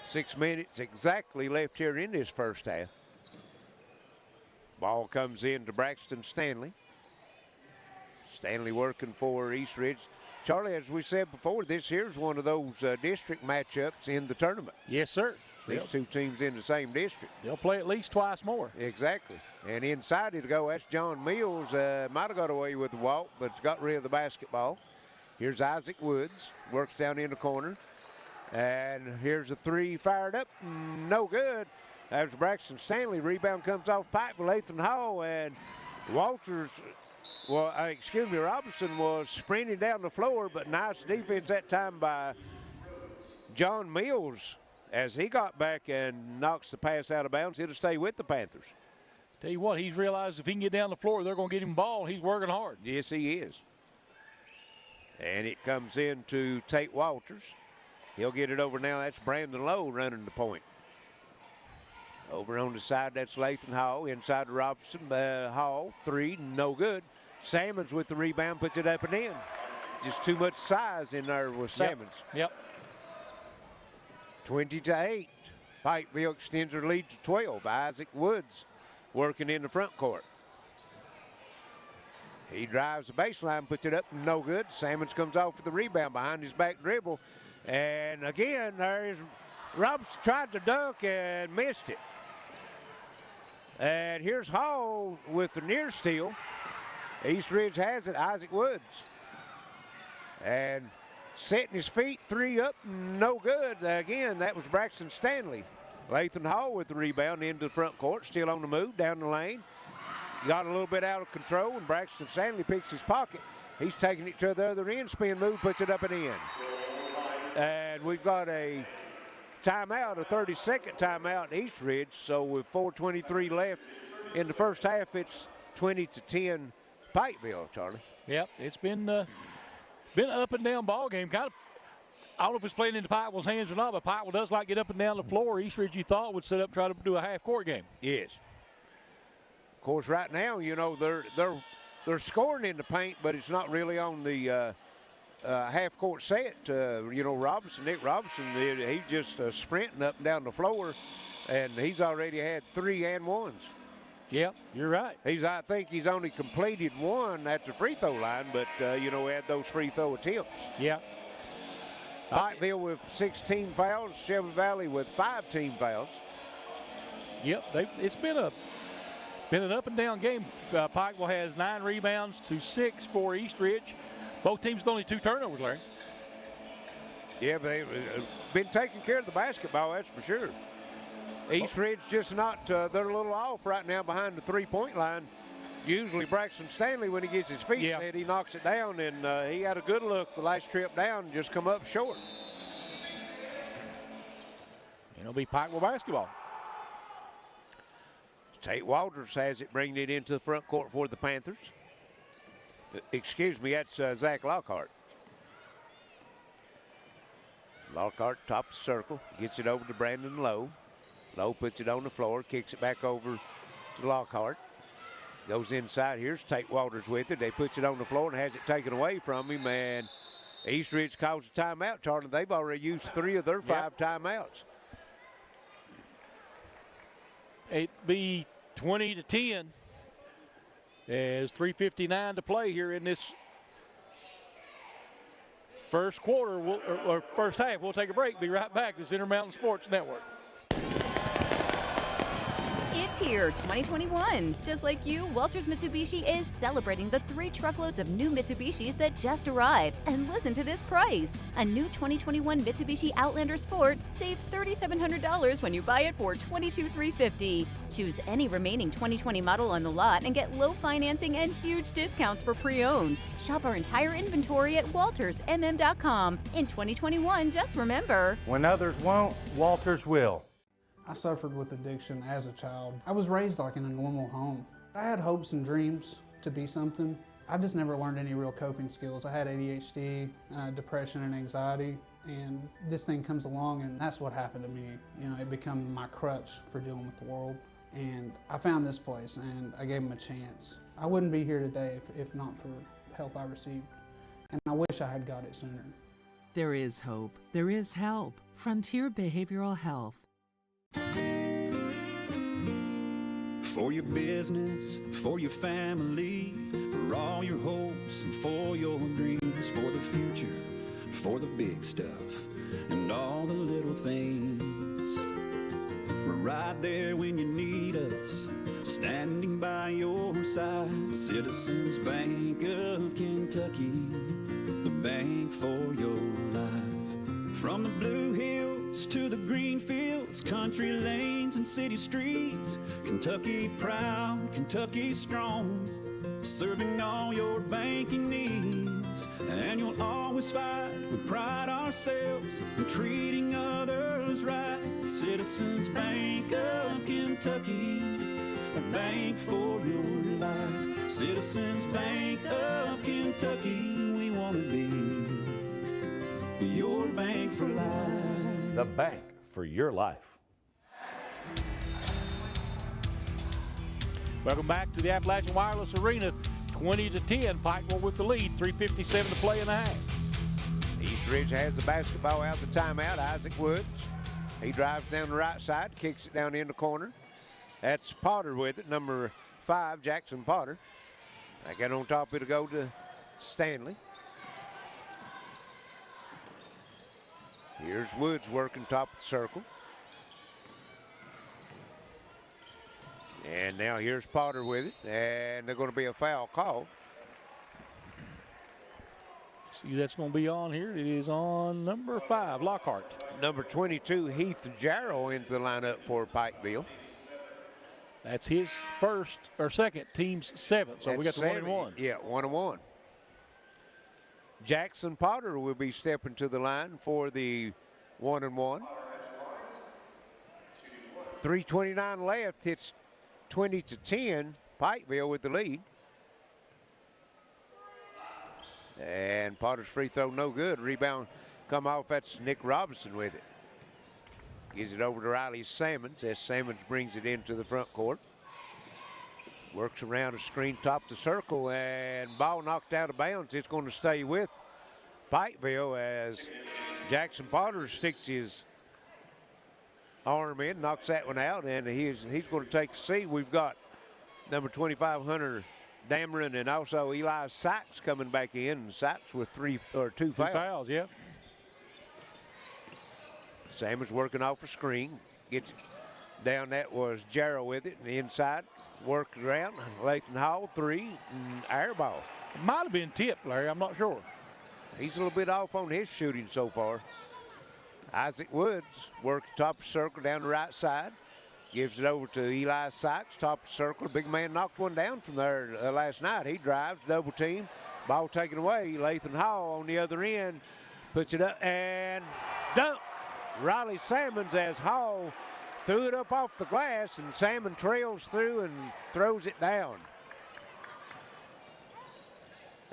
6 minutes exactly left here in this first half. Ball comes in to Braxton Stanley. Stanley working for East Ridge. Charlie, as we said before, this here's one of those district matchups in the tournament. Yes, sir. These two teams in the same district. They'll play at least twice more. Exactly. And inside it to go, that's John Mills. Might have got away with the walk, but got rid of the basketball. Here's Isaac Woods. Works down in the corner. And here's a 3 fired up. No good. That was Braxton Stanley. Rebound comes off pipe with Lathan Hall. And Walters, Robinson was sprinting down the floor, but nice defense that time by John Mills as he got back and knocks the pass out of bounds. It'll stay with the Panthers. Tell you what, he's realized if he can get down the floor, they're going to get him the ball. He's working hard. Yes, he is. And it comes in to Tate Walters. He'll get it over now. That's Brandon Lowe running the point. Over on the side, that's Lathan Hall. Inside to Robinson. Hall, 3, no good. Salmons with the rebound, puts it up and in. Just too much size in there with Salmons. Yep. 20-8. Pikeville extends their lead to 12. Isaac Woods working in the front court. He drives the baseline, puts it up, no good. Salmons comes off with the rebound behind his back dribble. And again, there is Robinson tried to dunk and missed it. And here's Hall with the near steal. East Ridge has it, Isaac Woods. And setting his feet, 3 up, no good. Again, that was Braxton Stanley. Lathan Hall with the rebound into the front court, still on the move, down the lane. Got a little bit out of control, and Braxton Stanley picks his pocket. He's taking it to the other end, spin move, puts it up and in. And we've got a timeout, a 30-second timeout in East Ridge. So with 4:23 left in the first half, it's 20-10 Pikeville, Charlie. Yep, it's been an up and down ball game. Kind of, I don't know if it's playing into Pikeville's hands or not, but Pikeville does like get up and down the floor. East Ridge, you thought, would set up, try to do a half-court game. Yes. Of course, right now, you know, they're scoring in the paint, but it's not really on the half-court set. You know, Nick Robinson, he's just sprinting up and down the floor, and he's already had 3 and 1s. Yep, you're right. I think he's only completed 1 at the free throw line, but, you know, had those free throw attempts. Yeah. Pikeville with 16 fouls, Shelby Valley with 5 team fouls. Yep, it's been an up and down game. Pikeville has 9 rebounds to 6 for East Ridge. Both teams with only 2 turnovers, Larry. Yeah, but they've been taking care of the basketball, that's for sure. East Ridge just not, they're a little off right now behind the 3-point line. Usually Braxton Stanley, when he gets his feet set, he knocks it down, and he had a good look the last trip down and just come up short. It'll be Pikeville basketball. Tate Walters has it, bringing it into the front court for the Panthers. Excuse me, that's Zach Lockhart. Lockhart, top of the circle, gets it over to Brandon Lowe. Lowe puts it on the floor, kicks it back over to Lockhart. Goes inside. Here's Tate Walters with it. They puts it on the floor and has it taken away from him. And East Ridge calls a timeout, Charlie. They've already used 3 of their 5 timeouts. It'd be 20-10. There's 3:59 to play here in this first quarter, or first half. We'll take a break. Be right back. This is Intermountain Sports Network. It's here, 2021. Just like you, Walters Mitsubishi is celebrating the 3 truckloads of new Mitsubishis that just arrived. And listen to this price. A new 2021 Mitsubishi Outlander Sport, save $3,700 when you buy it for $22,350. Choose any remaining 2020 model on the lot and get low financing and huge discounts for pre-owned. Shop our entire inventory at waltersmm.com. In 2021, just remember, when others won't, Walters will. I suffered with addiction as a child. I was raised like in a normal home. I had hopes and dreams to be something. I just never learned any real coping skills. I had ADHD, depression and anxiety, and this thing comes along and that's what happened to me. You know, it became my crutch for dealing with the world. And I found this place and I gave them a chance. I wouldn't be here today if not for help I received. And I wish I had got it sooner. There is hope. There is help. Frontier Behavioral Health. For your business, for your family, for all your hopes and for your dreams, for the future, for the big stuff and all the little things. We're right there when you need us, standing by your side. Citizens Bank of Kentucky, the bank for your life. From the Blue Hills to the green fields, country lanes and city streets, Kentucky proud, Kentucky strong, serving all your banking needs. And you'll always fight with pride ourselves in treating others right. Citizens Bank of Kentucky, a bank for your life. Citizens Bank of Kentucky, we want to be your bank for life. The bank for your life. Welcome back to the Appalachian Wireless Arena. 20-10, Pikeville with the lead. 3:57 to play in the half. Eastridge has the basketball out the timeout. Isaac Woods. He drives down the right side, kicks it down in the corner. That's Potter with it, number 5, Jackson Potter. Back out on top, it'll go to Stanley. Here's Woods working top of the circle. And now here's Potter with it, and there's going to be a foul call. See, that's going to be on here. It is on number 5, Lockhart. Number 22, Heath Jarrow into the lineup for Pikeville. That's his first or second, team's 7th. So we got the 1-1. Yeah, 1-1. Jackson Potter will be stepping to the line for the 1-1. 3:29 left. It's 20-10. Pikeville with the lead. And Potter's free throw no good. Rebound come off. That's Nick Robinson with it. Gives it over to Riley Sammons as Sammons brings it into the front court. Works around a screen top the circle, and ball knocked out of bounds. It's going to stay with Pikeville as Jackson Potter sticks his arm in, knocks that one out, and he's going to take a seat. We've got number 25, Hunter Dameron, and also Eli Sykes coming back in. Sykes with two fouls. 2 fouls, yeah. Sammons working off a screen. Gets it down. That was Jarrow with it. And inside, worked around. Lathan Hall, 3, and air ball. It might have been tipped, Larry. I'm not sure. He's a little bit off on his shooting so far. Isaac Woods worked top of the circle down the right side. Gives it over to Eli Sykes, top of the circle. Big man knocked one down from there last night. He drives, double team. Ball taken away. Lathan Hall on the other end. Puts it up and dunk. Riley Sammons as Hall threw it up off the glass, and Salmon trails through and throws it down.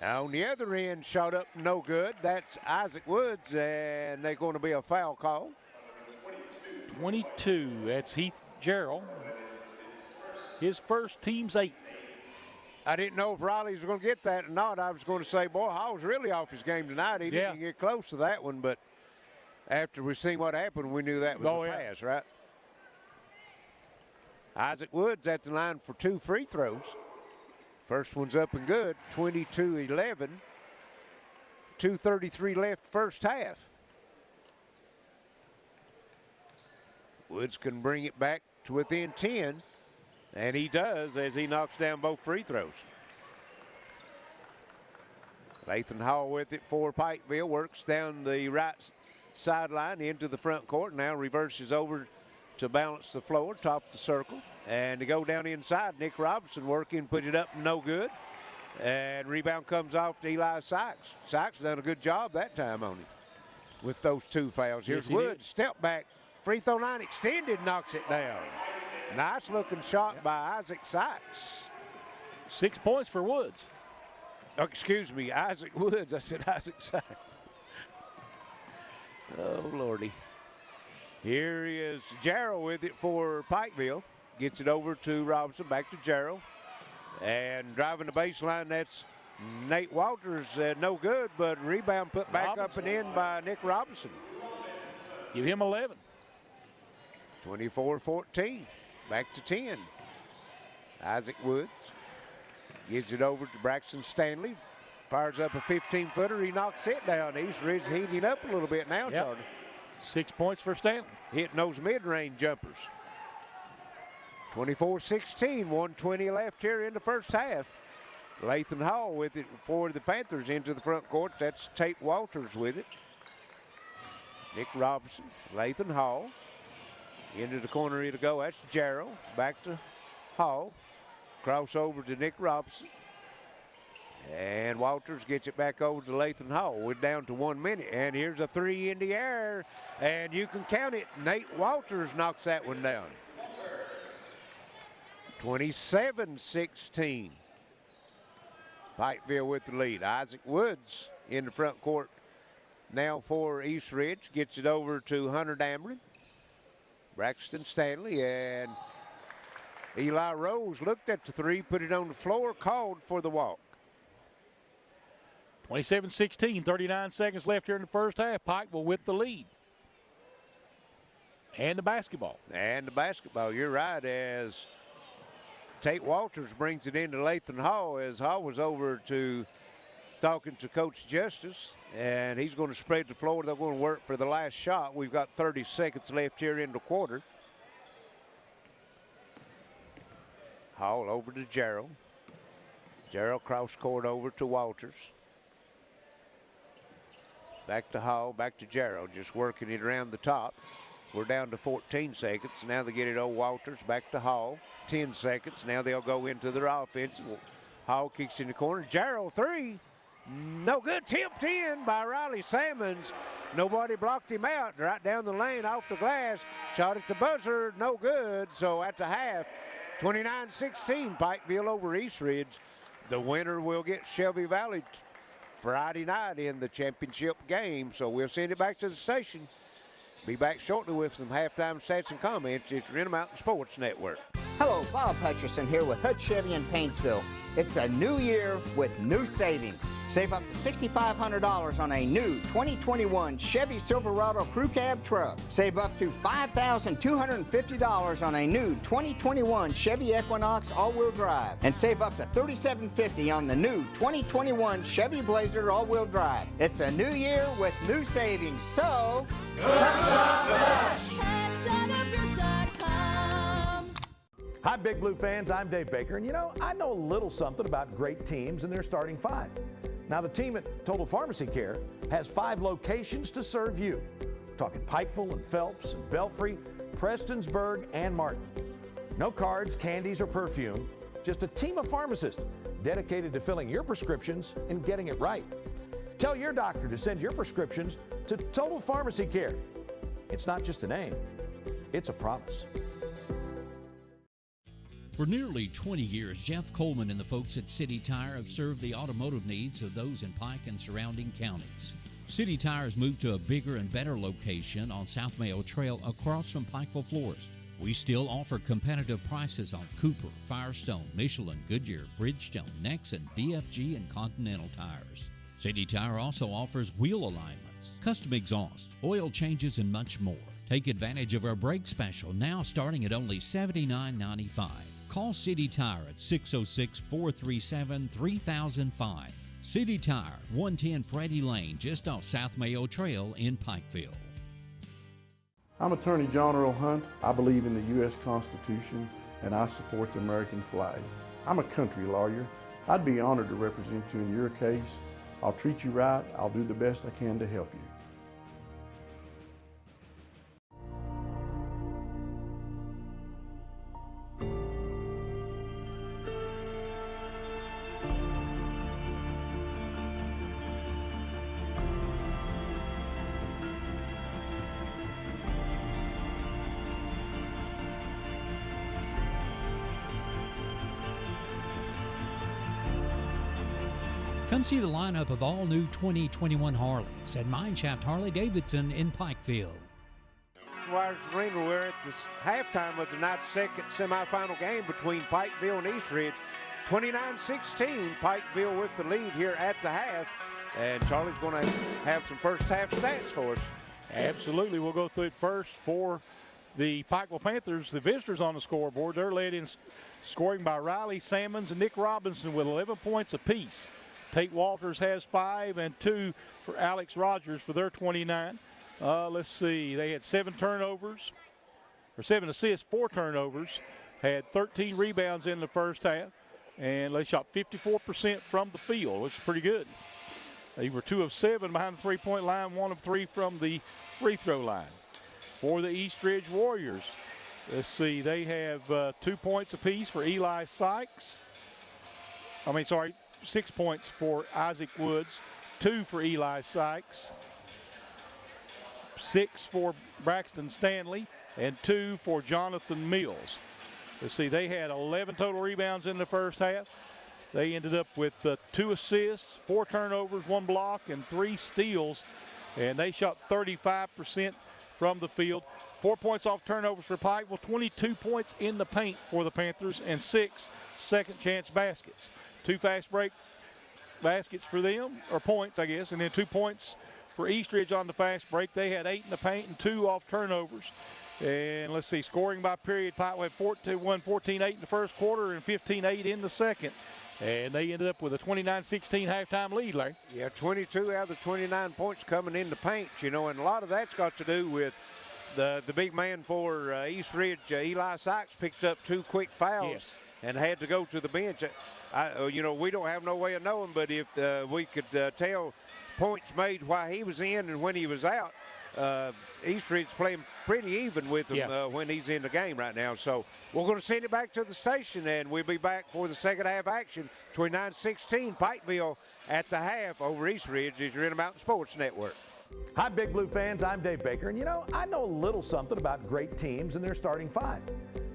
On the other end, shot up no good. That's Isaac Woods, and they're going to be a foul call. 22, that's Heath Jarrell. His first, team's 8th. I didn't know if Riley was going to get that or not. I was going to say, boy, Hall's really off his game tonight. He didn't get close to that one, but after we seen what happened, we knew that was a pass, right? Isaac Woods at the line for 2 free throws. First one's up and good, 22-11. 2:33 left first half. Woods can bring it back to within 10, and he does as he knocks down both free throws. Lathan Hall with it for Pikeville, works down the right sideline into the front court, now reverses over to balance the floor, top of the circle. And to go down inside, Nick Robinson working, put it up, no good. And rebound comes off to Eli Sykes. Sykes done a good job that time on him with those 2 fouls. Here's Woods, step back, free throw line extended, knocks it down. Nice looking shot by Isaac Sykes. 6 points for Woods. Oh, excuse me, Isaac Woods. I said Isaac Sykes. Oh, Lordy. Here is Jarrow with it for Pikeville. Gets it over to Robinson, back to Jarrow. And driving the baseline, that's Nate Walters. No good, but rebound put back up and in by Nick Robinson. Give him 11. 24-14, back to 10. Isaac Woods gives it over to Braxton Stanley. Fires up a 15-footer. He knocks it down. Eastridge heating up a little bit now, Charlie. 6 points for Stanley. Hitting those mid-range jumpers. 24-16, 1:20 left here in the first half. Lathan Hall with it for the Panthers into the front court. That's Tate Walters with it. Nick Robinson, Lathan Hall. Into the corner it'll go. That's Jarrow. Back to Hall. Crossover to Nick Robinson. And Walters gets it back over to Lathan Hall. We're down to 1 minute. And here's a 3 in the air. And you can count it. Nate Walters knocks that one down. 27-16. Pikeville with the lead. Isaac Woods in the front court now for East Ridge. Gets it over to Hunter Dameron. Braxton Stanley and Eli Rose looked at the three, put it on the floor, called for the walk. 27-16, 39 seconds left here in the first half. Pikeville with the lead. And the basketball. And the basketball, you're right, as Tate Walters brings it into Lathan Hall, as Hall was over to talking to Coach Justice, and he's going to spread the floor. They're going to work for the last shot. We've got 30 seconds left here in the quarter. Hall over to Gerald. Gerald cross court over to Walters. Back to Hall, back to Gerald, just working it around the top. We're down to 14 seconds. Now they get it over Walters, back to Hall. 10 seconds. Now they'll go into their offense. Hall kicks in the corner. Gerald three. No good. Tipped in by Riley Salmons. Nobody blocked him out. Right down the lane off the glass. Shot at the buzzer. No good. So at the half, 29-16, Pikeville over East Ridge. The winner will get Shelby Valley Friday night in the championship game. So we'll send it back to the station. Be back shortly with some halftime stats and comments. It's Intermountain Sports Network. Hello, Bob Hutcherson here with Hood Chevy in Paintsville. It's a new year with new savings. Save up to $6,500 on a new 2021 Chevy Silverado Crew Cab truck. Save up to $5,250 on a new 2021 Chevy Equinox all-wheel drive. And save up to $3,750 on the new 2021 Chevy Blazer all-wheel drive. It's a new year with new savings, so... Hi, Big Blue fans. I'm Dave Baker, and I know a little something about great teams and their starting five. Now, the team at Total Pharmacy Care has 5 locations to serve you. We're talking Pikeville and Phelps and Belfry, Prestonsburg, and Martin. No cards, candies, or perfume, just a team of pharmacists dedicated to filling your prescriptions and getting it right. Tell your doctor to send your prescriptions to Total Pharmacy Care. It's not just a name, it's a promise. For nearly 20 years, Jeff Coleman and the folks at City Tire have served the automotive needs of those in Pike and surrounding counties. City Tire has moved to a bigger and better location on South Mayo Trail across from Pikeville Florist. We still offer competitive prices on Cooper, Firestone, Michelin, Goodyear, Bridgestone, Nexen, BFG, and Continental tires. City Tire also offers wheel alignments, custom exhaust, oil changes, and much more. Take advantage of our brake special, now starting at only $79.95. Call City Tire at 606-437-3005. City Tire, 110 Freddie Lane, just off South Mayo Trail in Pikeville. I'm Attorney John Earl Hunt. I believe in the U.S. Constitution and I support the American flag. I'm a country lawyer. I'd be honored to represent you in your case. I'll treat you right. I'll do the best I can to help you. Come see the lineup of all new 2021 Harleys at MineShaft Harley-Davidson in Pikeville. Wires Arena, we're at the halftime of tonight's second semifinal game between Pikeville and East Ridge. 29-16, Pikeville with the lead here at the half. And Charlie's going to have some first half stats for us. Absolutely. We'll go through it first for the Pikeville Panthers. The visitors on the scoreboard, they're led in scoring by Riley Salmons and Nick Robinson with 11 points apiece. Tate Walters has 5 and 2 for Alex Rogers for their 29. Let's see, they had 7 turnovers, or 7 assists, 4 turnovers, had 13 rebounds in the first half, and they shot 54% from the field, which is pretty good. They were 2 of 7 behind the three-point line, 1 of 3 from the free throw line. For the East Ridge Warriors, let's see, they have 2 points apiece for Eli Sykes. 6 points for Isaac Woods, 2 for Eli Sykes, 6 for Braxton Stanley, and 2 for Jonathan Mills. Let's see, they had 11 total rebounds in the first half. They ended up with 2 assists, 4 turnovers, 1 block, and 3 steals. And they shot 35% from the field. 4 points off turnovers for Pikeville, 22 points in the paint for the Panthers, and 6 second chance baskets. 2 fast break baskets for them, or points, I guess, and then 2 points for Eastridge on the fast break. They had 8 in the paint and 2 off turnovers. And let's see, scoring by period, Pikeville had 14-8 in the first quarter and 15-8 in the second. And they ended up with a 29-16 halftime lead, Larry. Yeah, 22 out of the 29 points coming in the paint, you know, and a lot of that's got to do with the big man for Eastridge, Eli Sykes, picked up 2 quick fouls and had to go to the bench. You know, we don't have no way of knowing, but if we could tell points made while he was in and when he was out, Eastridge playing pretty even with him when he's in the game right now. So we're going to send it back to the station, and we'll be back for the second half action. 29-16, Pikeville at the half over Eastridge as you're in the Mountain Sports Network. Hi, Big Blue fans. I'm Dave Baker, and you know, I know a little something about great teams and their starting 5.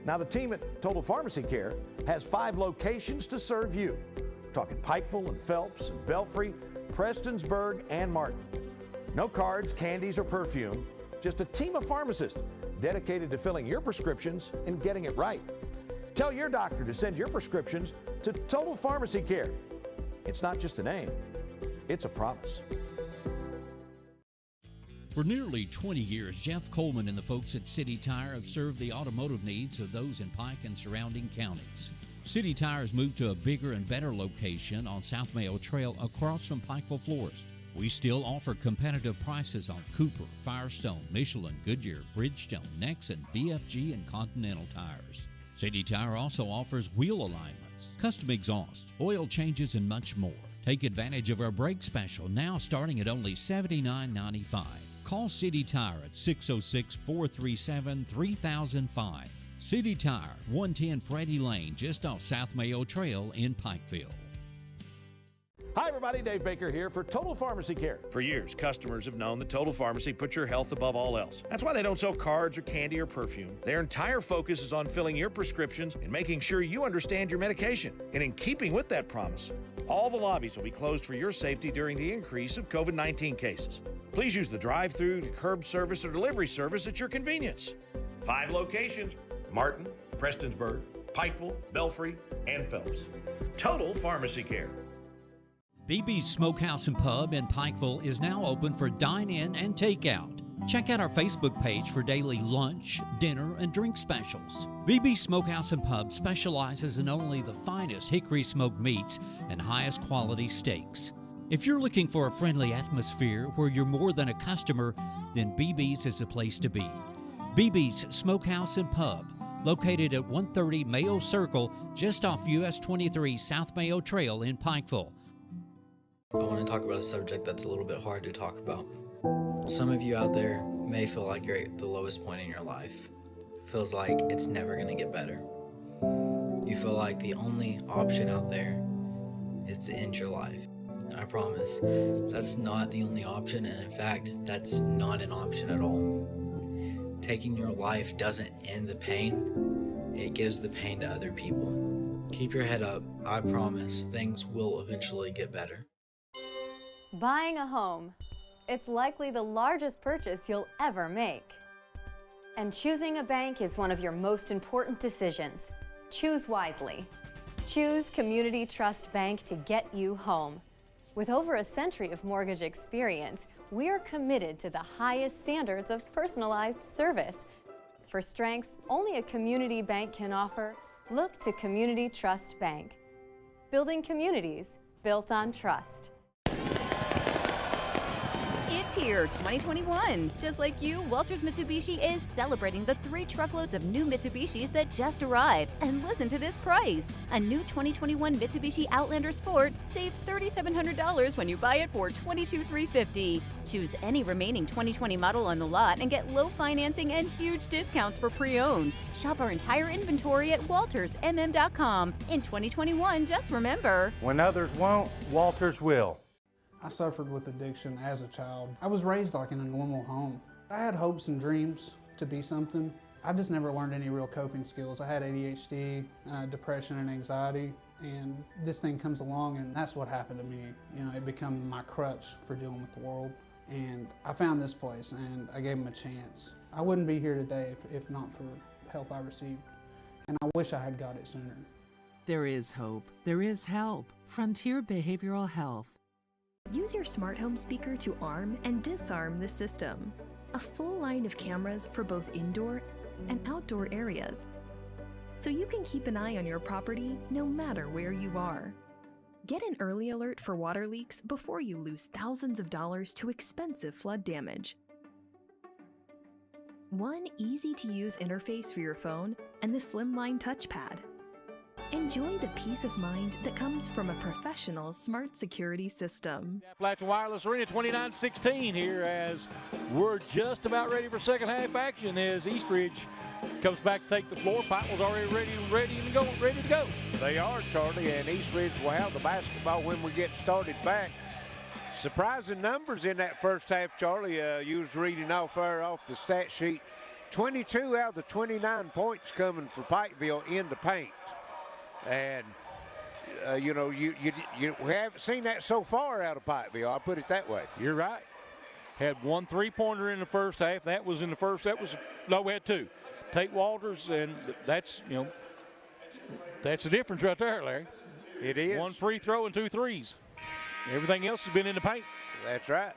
Now, the team at Total Pharmacy Care has 5 locations to serve you. We're talking Pikeville and Phelps and Belfry, Prestonsburg, and Martin. No cards, candies, or perfume, just a team of pharmacists dedicated to filling your prescriptions and getting it right. Tell your doctor to send your prescriptions to Total Pharmacy Care. It's not just a name, it's a promise. For nearly 20 years, Jeff Coleman and the folks at City Tire have served the automotive needs of those in Pike and surrounding counties. City Tire has moved to a bigger and better location on South Mayo Trail across from Pikeville Florist. We still offer competitive prices on Cooper, Firestone, Michelin, Goodyear, Bridgestone, Nexen, BFG, and Continental tires. City Tire also offers wheel alignments, custom exhaust, oil changes, and much more. Take advantage of our brake special now starting at only $79.95. Call City Tire at 606-437-3005. City Tire, 110 Freddie Lane, just off South Mayo Trail in Pikeville. Hi, everybody. Dave Baker here for Total Pharmacy Care. For years, customers have known that Total Pharmacy puts your health above all else. That's why they don't sell cards or candy or perfume. Their entire focus is on filling your prescriptions and making sure you understand your medication. And in keeping with that promise, all the lobbies will be closed for your safety during the increase of COVID-19 cases. Please use the drive-through, curb service, or delivery service at your convenience. 5 locations: Martin, Prestonsburg, Pikeville, Belfry, and Phelps. Total Pharmacy Care. BB's Smokehouse and Pub in Pikeville is now open for dine-in and takeout. Check out our Facebook page for daily lunch, dinner, and drink specials. BB's Smokehouse and Pub specializes in only the finest hickory smoked meats and highest quality steaks. If you're looking for a friendly atmosphere where you're more than a customer, then BB's is the place to be. BB's Smokehouse and Pub, located at 130 Mayo Circle, just off US 23 South Mayo Trail in Pikeville. I want to talk about a subject that's a little bit hard to talk about. Some of you out there may feel like you're at the lowest point in your life. Feels like it's never going to get better. You feel like the only option out there is to end your life. I promise, that's not the only option, and in fact, that's not an option at all. Taking your life doesn't end the pain, it gives the pain to other people. Keep your head up, I promise, things will eventually get better. Buying a home. It's likely the largest purchase you'll ever make. And choosing a bank is one of your most important decisions. Choose wisely. Choose Community Trust Bank to get you home. With over a century of mortgage experience, we're committed to the highest standards of personalized service. For strengths only a community bank can offer, look to Community Trust Bank. Building communities built on trust. It's here, 2021. Just like you, Walters Mitsubishi is celebrating the 3 truckloads of new Mitsubishis that just arrived. And listen to this price. A new 2021 Mitsubishi Outlander Sport, save $3,700 when you buy it for $22,350. Choose any remaining 2020 model on the lot and get low financing and huge discounts for pre-owned. Shop our entire inventory at waltersmm.com. In 2021, just remember, when others won't, Walters will. I suffered with addiction as a child. I was raised like in a normal home. I had hopes and dreams to be something. I just never learned any real coping skills. I had ADHD, depression, and anxiety, and this thing comes along, and that's what happened to me. You know, it became my crutch for dealing with the world. And I found this place, and I gave them a chance. I wouldn't be here today if not for help I received, and I wish I had got it sooner. There is hope. There is help. Frontier Behavioral Health. Use your smart home speaker to arm and disarm the system. A full line of cameras for both indoor and outdoor areas, so you can keep an eye on your property no matter where you are. Get an early alert for water leaks before you lose thousands of dollars to expensive flood damage. One easy-to-use interface for your phone and the slimline touchpad. Enjoy the peace of mind that comes from a professional smart security system. Appalachian Wireless Arena 29-16 here as we're just about ready for second half action as Eastridge comes back to take the floor. Pikeville's already ready to go. They are, Charlie, and Eastridge will have the basketball when we get started back. Surprising numbers in that first half, Charlie. You was reading off the stat sheet. 22 out of the 29 points coming for Pikeville in the paint. And, you know, you haven't seen that so far out of Pikeville. I'll put it that way. You're right. Had one three-pointer in the first half. We had two. Tate Walters, and that's the difference right there, Larry. It is. One free throw and 2 threes. Everything else has been in the paint. That's right.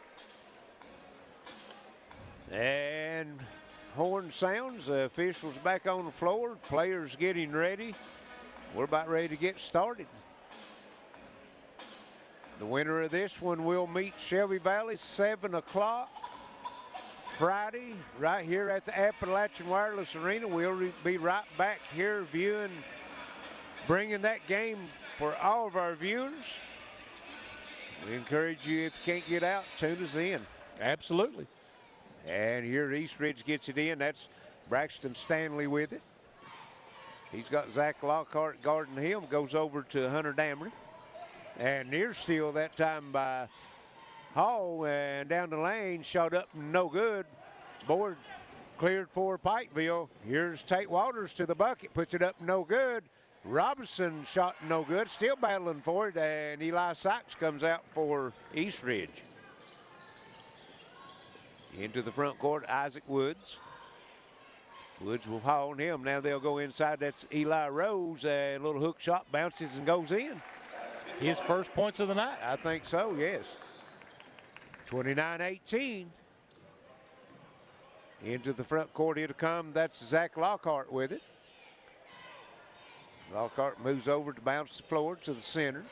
And horn sounds. The officials back on the floor. Players getting ready. We're about ready to get started. The winner of this one will meet Shelby Valley 7 o'clock Friday right here at the Appalachian Wireless Arena. We'll be right back here bringing that game for all of our viewers. We encourage you, if you can't get out, tune us in. Absolutely. And here Eastridge gets it in. That's Braxton Stanley with it. He's got Zach Lockhart guarding him, goes over to Hunter Dameron. And near steal that time by Hall, and down the lane, shot up, no good. Board cleared for Pikeville. Here's Tate Walters to the bucket, puts it up, no good. Robinson shot no good, still battling for it, and Eli Sykes comes out for Eastridge. Into the front court, Isaac Woods. Woods will haul on him. Now they'll go inside. That's Eli Rose. A little hook shot, bounces and goes in. His first points of the night. I think so, yes. 29-18. Into the front court here to come. That's Zach Lockhart with it. Lockhart moves over to bounce the floor to the center.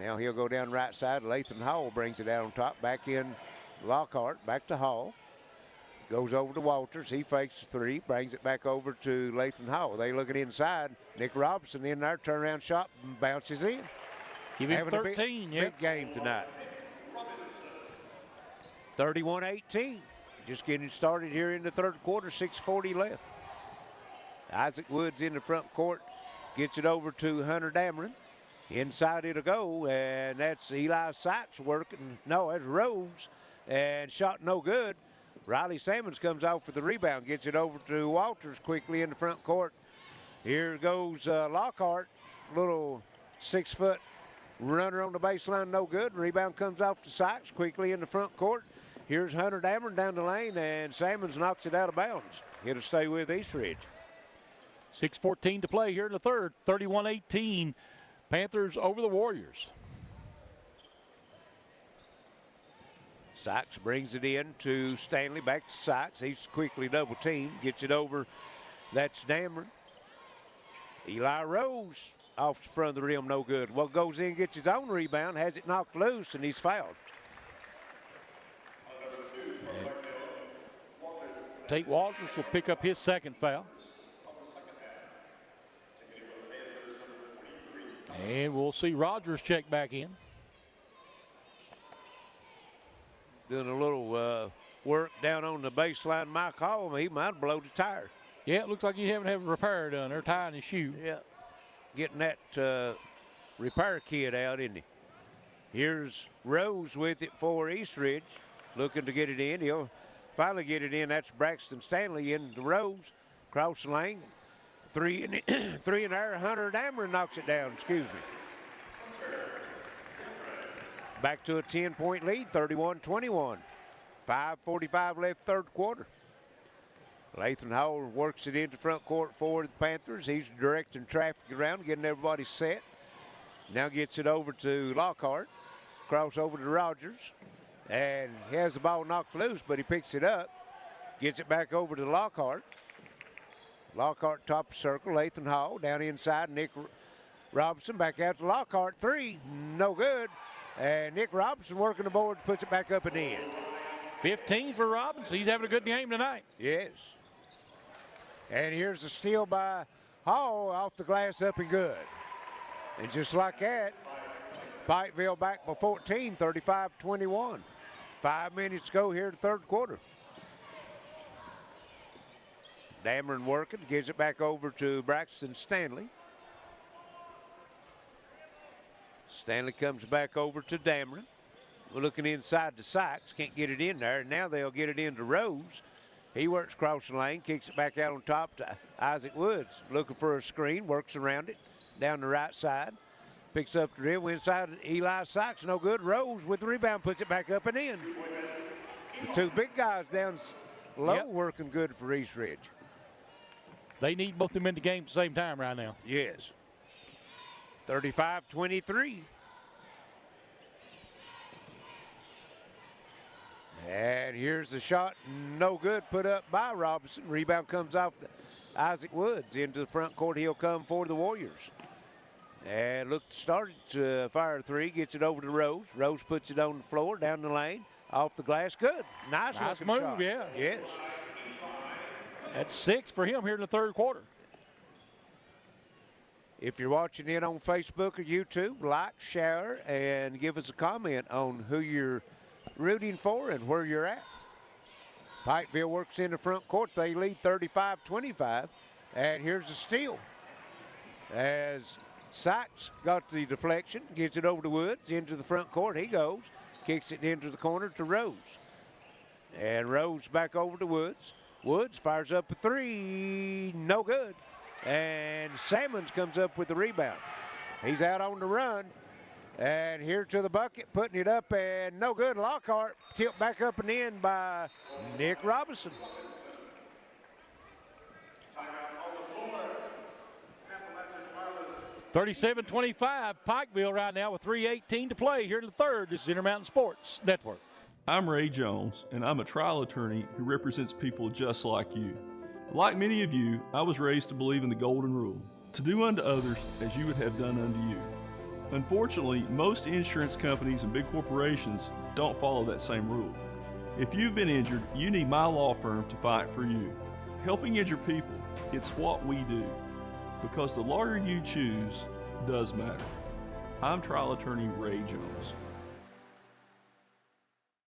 Now he'll go down right side. Lathan Hall brings it out on top. Back in Lockhart, back to Hall. Goes over to Walters. He fakes the three, brings it back over to Lathan Hall. They looking inside. Nick Robinson in there, turnaround shot, bounces in. Give him 13, big game tonight. 31-18. Just getting started here in the third quarter, 6:40 left. Isaac Woods in the front court, gets it over to Hunter Dameron. Inside it'll go, and that's Eli Sykes working. No, that's Rose, and shot no good. Riley Sammons comes out for the rebound, gets it over to Walters quickly in the front court. Here goes Lockhart, little 6-foot runner on the baseline, no good. Rebound comes off to Sykes quickly in the front court. Here's Hunter Dameron down the lane, and Sammons knocks it out of bounds. It'll stay with Eastridge. 6:14 to play here in the third. 31-18, Panthers over the Warriors. Sykes brings it in to Stanley, back to Sykes. He's quickly double teamed, gets it over. That's Dameron. Eli Rose off the front of the rim, no good. Well, goes in, gets his own rebound, has it knocked loose, and he's fouled. Tate Walters will pick up his second foul. And we'll see Rogers check back in. Doing a little work down on the baseline. Mike Hall, he might have blown a tire. Yeah, it looks like you haven't had a repair done. They're tying his shoe. Yeah, getting that repair kit out, isn't he? Here's Rose with it for Eastridge, looking to get it in. He'll finally get it in. That's Braxton Stanley into Rose. Cross the lane. Three in the air. Hunter Dameron knocks it down. Excuse me. Back to a 10-point lead, 31-21. 5:45 left third quarter. Lathan Hall works it into front court for the Panthers. He's directing traffic around, getting everybody set. Now gets it over to Lockhart. Cross over to Rogers. And he has the ball knocked loose, but he picks it up. Gets it back over to Lockhart. Lockhart top circle. Lathan Hall down inside. Nick Robinson back out to Lockhart. Three, no good. And Nick Robinson working the boards, puts it back up and in. 15 for Robinson. He's having a good game tonight. Yes. And here's the steal by Hall off the glass, up and good. And just like that, Pikeville back by 14, 35-21. 5 minutes to go here in the third quarter. Dameron working, gives it back over to Braxton Stanley. Stanley comes back over to Dameron. We're looking inside to Sykes, can't get it in there. And now they'll get it into Rose. He works across the lane, kicks it back out on top to Isaac Woods. Looking for a screen, works around it, down the right side. Picks up the dribble inside Eli Sykes, no good. Rose with the rebound, puts it back up and in. The two big guys down low working good for East Ridge. They need both of them in the game at the same time right now. Yes. 35-23. And here's the shot, no good, put up by Robinson. Rebound comes off Isaac Woods into the front court. He'll come for the Warriors. And look, started to fire three, gets it over to Rose. Rose puts it on the floor, down the lane, off the glass. Good. Nice move, shot. yeah. Yes. That's 6 for him here in the third quarter. If you're watching it on Facebook or YouTube, like, share, and give us a comment on who you're rooting for and where you're at. Pikeville works in the front court. They lead 35-25. And here's a steal. As Sykes got the deflection, gets it over to Woods, into the front court. He goes, kicks it into the corner to Rose. And Rose back over to Woods. Woods fires up a three, no good. And Sammons comes up with the rebound. He's out on the run. And here to the bucket, putting it up, and no good. Lockhart tipped back up and in by Nick Robinson. $37-25, Pikeville right now with 3:18 to play here in the third. This is Intermountain Sports Network. I'm Ray Jones, and I'm a trial attorney who represents people just like you. Like many of you, I was raised to believe in the golden rule, to do unto others as you would have done unto you. Unfortunately, most insurance companies and big corporations don't follow that same rule. If you've been injured, you need my law firm to fight for you. Helping injured people, it's what we do. Because the lawyer you choose does matter. I'm trial attorney Ray Jones.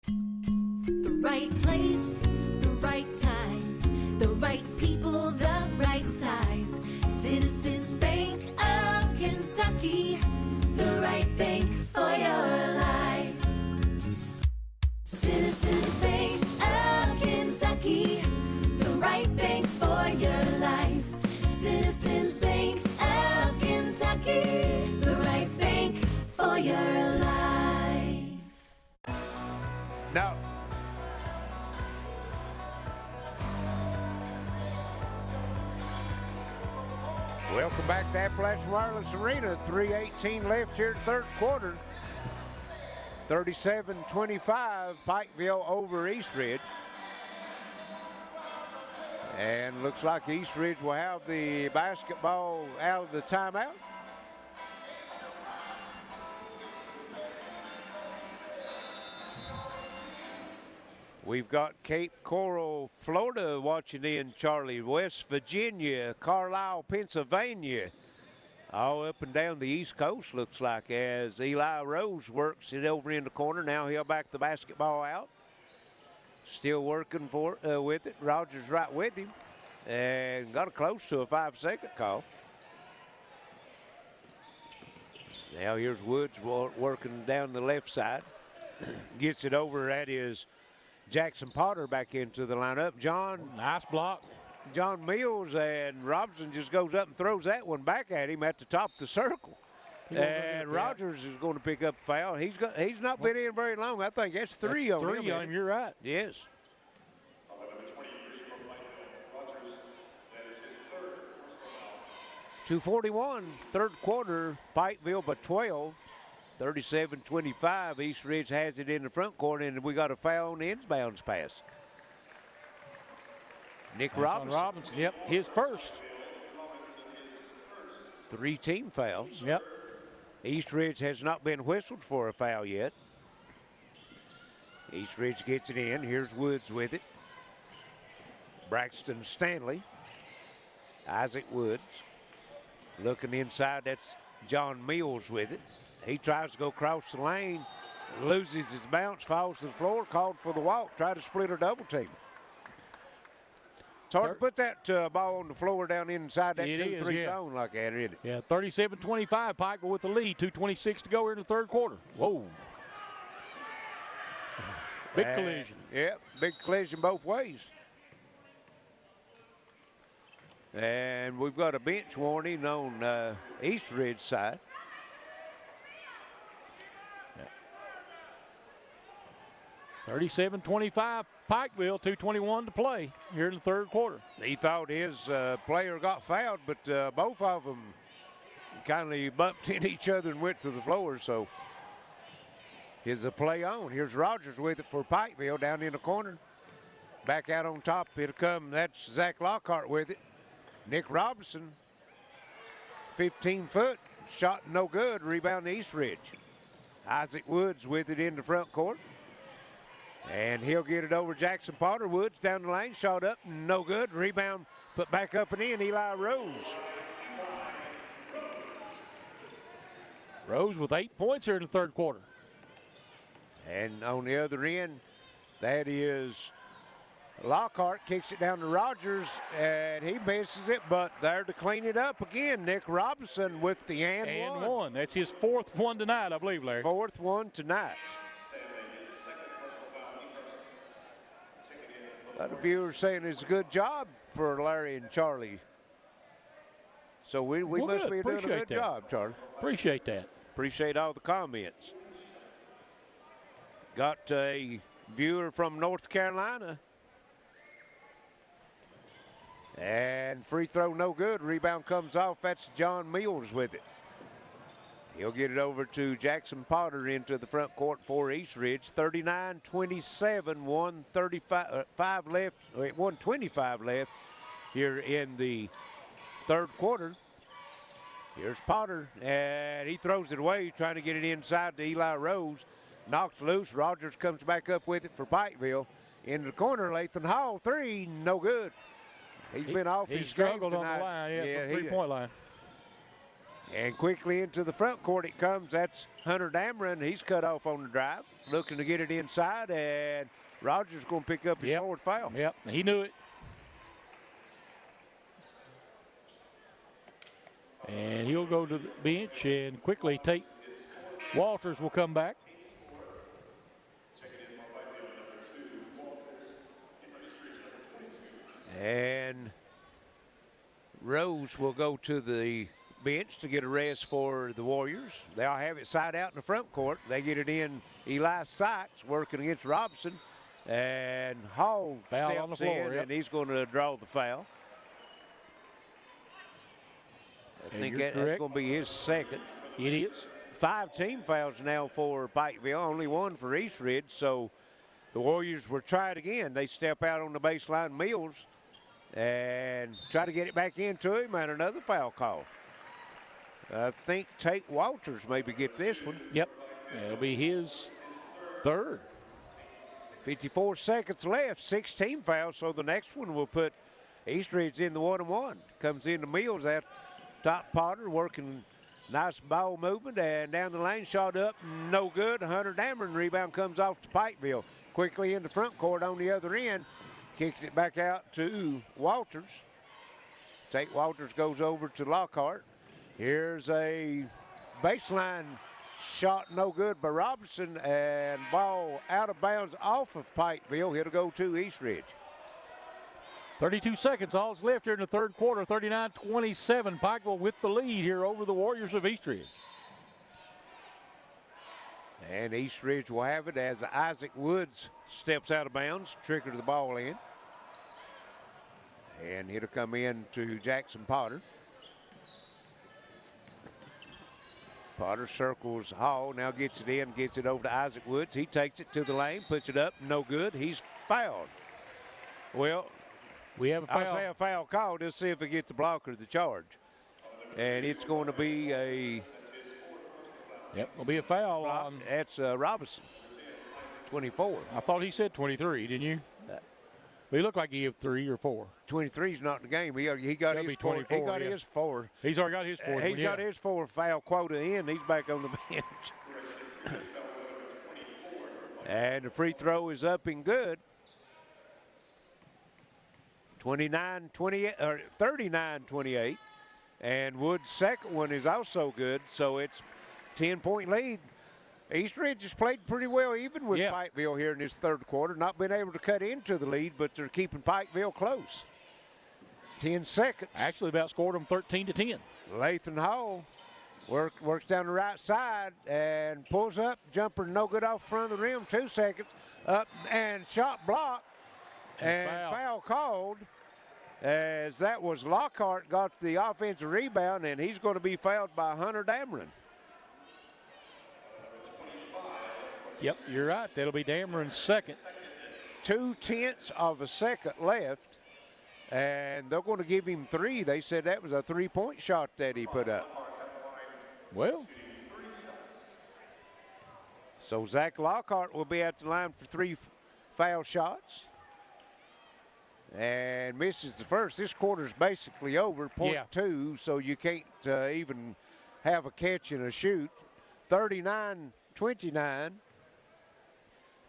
The right place, the right time, the right people, the right size. Citizens Bank of Kentucky, the right bank for your life. Citizens Bank of Kentucky, the right bank for your life. Citizens Bank of Kentucky, the right bank for your life. Now, welcome back to Appalachian Wireless Arena. 3:18 left here in the third quarter. 37-25, Pikeville over East Ridge. And looks like East Ridge will have the basketball out of the timeout. We've got Cape Coral, Florida watching in, Charlie. West Virginia, Carlisle, Pennsylvania. All up and down the East Coast, looks like, as Eli Rose works it over in the corner. Now he'll back the basketball out. Still working with it. Rogers right with him. And got close to a 5-second call. Now here's Woods working down the left side. Gets it over. That is Jackson Potter back into the lineup. Nice block. John Mills, and Robinson just goes up and throws that one back at him at the top of the circle. And Rogers is going to pick up a foul. He's not been in very long. I think that's three on him. You're right. Yes. 2:41, third quarter, Pikeville by 12, 37-25. East Ridge has it in the front corner, and we got a foul on the inbounds pass. Nick Robinson. Yep, his first. 3 team fouls. Yep. East Ridge has not been whistled for a foul yet. East Ridge gets it in. Here's Woods with it. Braxton Stanley. Isaac Woods. Looking inside, that's John Mills with it. He tries to go across the lane, loses his bounce, falls to the floor, called for the walk, try to split or double team. It's hard to put that ball on the floor down inside that 2-3 zone like that, isn't it? Yeah, 37-25, Pikeville with the lead. 2:26 to go here in the third quarter. Whoa. Big collision. Yeah, big collision both ways. And we've got a bench warning on East Ridge side. 37-25, Pikeville, 2:21 to play here in the third quarter. He thought his player got fouled, but both of them kind of bumped into each other and went to the floor, so here's a play on. Here's Rogers with it for Pikeville down in the corner. Back out on top, it'll come, that's Zach Lockhart with it. Nick Robinson, 15-foot, shot no good, rebound to East Ridge. Isaac Woods with it in the front court. And he'll get it over Jackson Potter. Woods down the lane, shot up, no good. Rebound put back up and in, Eli Rose. Rose with 8 points here in the third quarter. And on the other end, that is Lockhart, kicks it down to Rogers, and he misses it, but there to clean it up again, Nick Robinson with the and one. That's his fourth one tonight, I believe, Larry. Fourth one tonight. A lot of viewers saying it's a good job for Larry and Charlie. So we must be doing a good job, Charlie. Appreciate that. Appreciate all the comments. Got a viewer from North Carolina. And free throw no good. Rebound comes off. That's John Mills with it. He'll get it over to Jackson Potter into the front court for East Ridge. 39-27, 125 left here in the third quarter. Here's Potter, and he throws it away, trying to get it inside to Eli Rose. Knocked loose. Rogers comes back up with it for Pikeville. In the corner, Lathan Hall, 3, no good. He's been off his struggled game on the line, yeah, from three-point line. And quickly into the front court it comes. That's Hunter Dameron. He's cut off on the drive, looking to get it inside, and Rogers going to pick up his fourth foul. Yep, he knew it. And he'll go to the bench and quickly take. Walters will come back. And Rose will go to the bench to get a rest for the Warriors. They'll have it side out in the front court. They get it in. Eli Sykes working against Robinson. And Hall Foul on the steps floor, in, and he's going to draw the foul. I think that's going to be his second. It is. 5 team fouls now for Pikeville, only 1 for East Ridge. So the Warriors will try it again. They step out on the baseline, Mills, and try to get it back into him, and another foul call. I think Tate Walters maybe get this one. Yep, that'll be his third. 54 seconds left, 16 fouls, so the next one will put East Ridge in the 1-1. Comes into Mills at top. Potter working nice ball movement, and down the lane, shot up, no good. Hunter Dameron rebound comes off to Pikeville. Quickly in the front court on the other end, kicks it back out to Walters. Tate Walters goes over to Lockhart. Here's a baseline shot no good by Robinson, and ball out of bounds off of Pikeville. It'll go to Eastridge. 32 seconds, all that's left here in the third quarter. 39-27, Pikeville with the lead here over the Warriors of Eastridge. And Eastridge will have it as Isaac Woods steps out of bounds, trigger the ball in. And it'll come in to Jackson Potter. Potter circles Hall, now gets it in, gets it over to Isaac Woods. He takes it to the lane, puts it up, no good. He's fouled. Well, we have a foul. I'll say a foul called. Let's see if it gets the blocker the charge. And it's going to be a... Yep, will be a foul on... That's Robinson, 24. I thought he said 23, didn't you? But he looked like he had 3 or 4. 23's not in the game. He got his 4. He got his 4. He's already got his 4. He's got his 4 foul quota in. He's back on the bench. And the free throw is up and good. 39-28. And Wood's second one is also good. So it's 10-point lead. Eastridge has played pretty well even with Pikeville here in this third quarter. Not been able to cut into the lead, but they're keeping Pikeville close. 10 seconds. Actually about scored them 13-10. Lathan Hall works down the right side and pulls up. Jumper no good off front of the rim. 2 seconds. Up and shot blocked. And foul called, as that was Lockhart got the offensive rebound, and he's going to be fouled by Hunter Dameron. Yep, you're right. That'll be Dameron's second. 0.2 of a second left, and they're going to give him 3. They said that was a 3-point shot that he put up. Well. So Zach Lockhart will be at the line for 3 foul shots. And misses the first. This quarter's basically over, 0.2, so you can't even have a catch and a shoot. 39-29.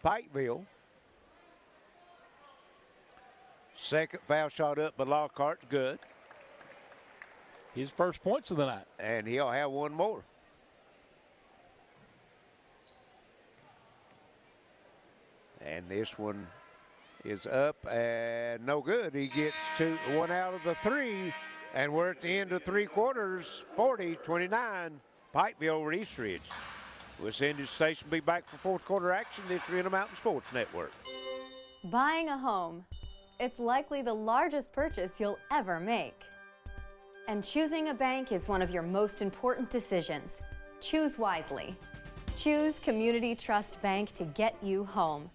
Pikeville. Second foul shot up by Lockhart, good. His first points of the night. And he'll have one more. And this one is up and no good. He gets 1 out of the 3, and we're at the end of 3 quarters, 40-29, Pikeville over Eastridge. We'll send you to the station, be back for fourth quarter action. This is Reno Mountain Sports Network. Buying a home, it's likely the largest purchase you'll ever make. And choosing a bank is one of your most important decisions. Choose wisely. Choose Community Trust Bank to get you home.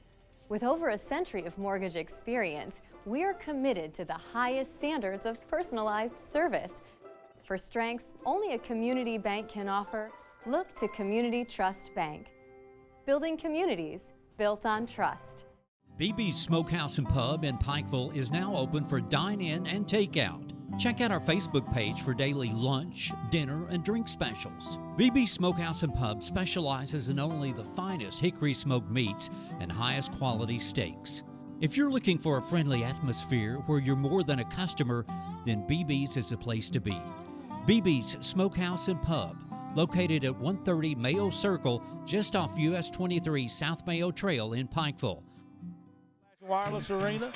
With over a century of mortgage experience, we're committed to the highest standards of personalized service. For strengths only a community bank can offer, look to Community Trust Bank. Building communities built on trust. BB's Smokehouse and Pub in Pikeville is now open for dine-in and takeout. Check out our Facebook page for daily lunch, dinner, and drink specials. BB's Smokehouse and Pub specializes in only the finest hickory smoked meats and highest quality steaks. If you're looking for a friendly atmosphere where you're more than a customer, then BB's is the place to be. BB's Smokehouse and Pub, located at 130 Mayo Circle, just off US 23 South Mayo Trail in Pikeville. Wireless Arena,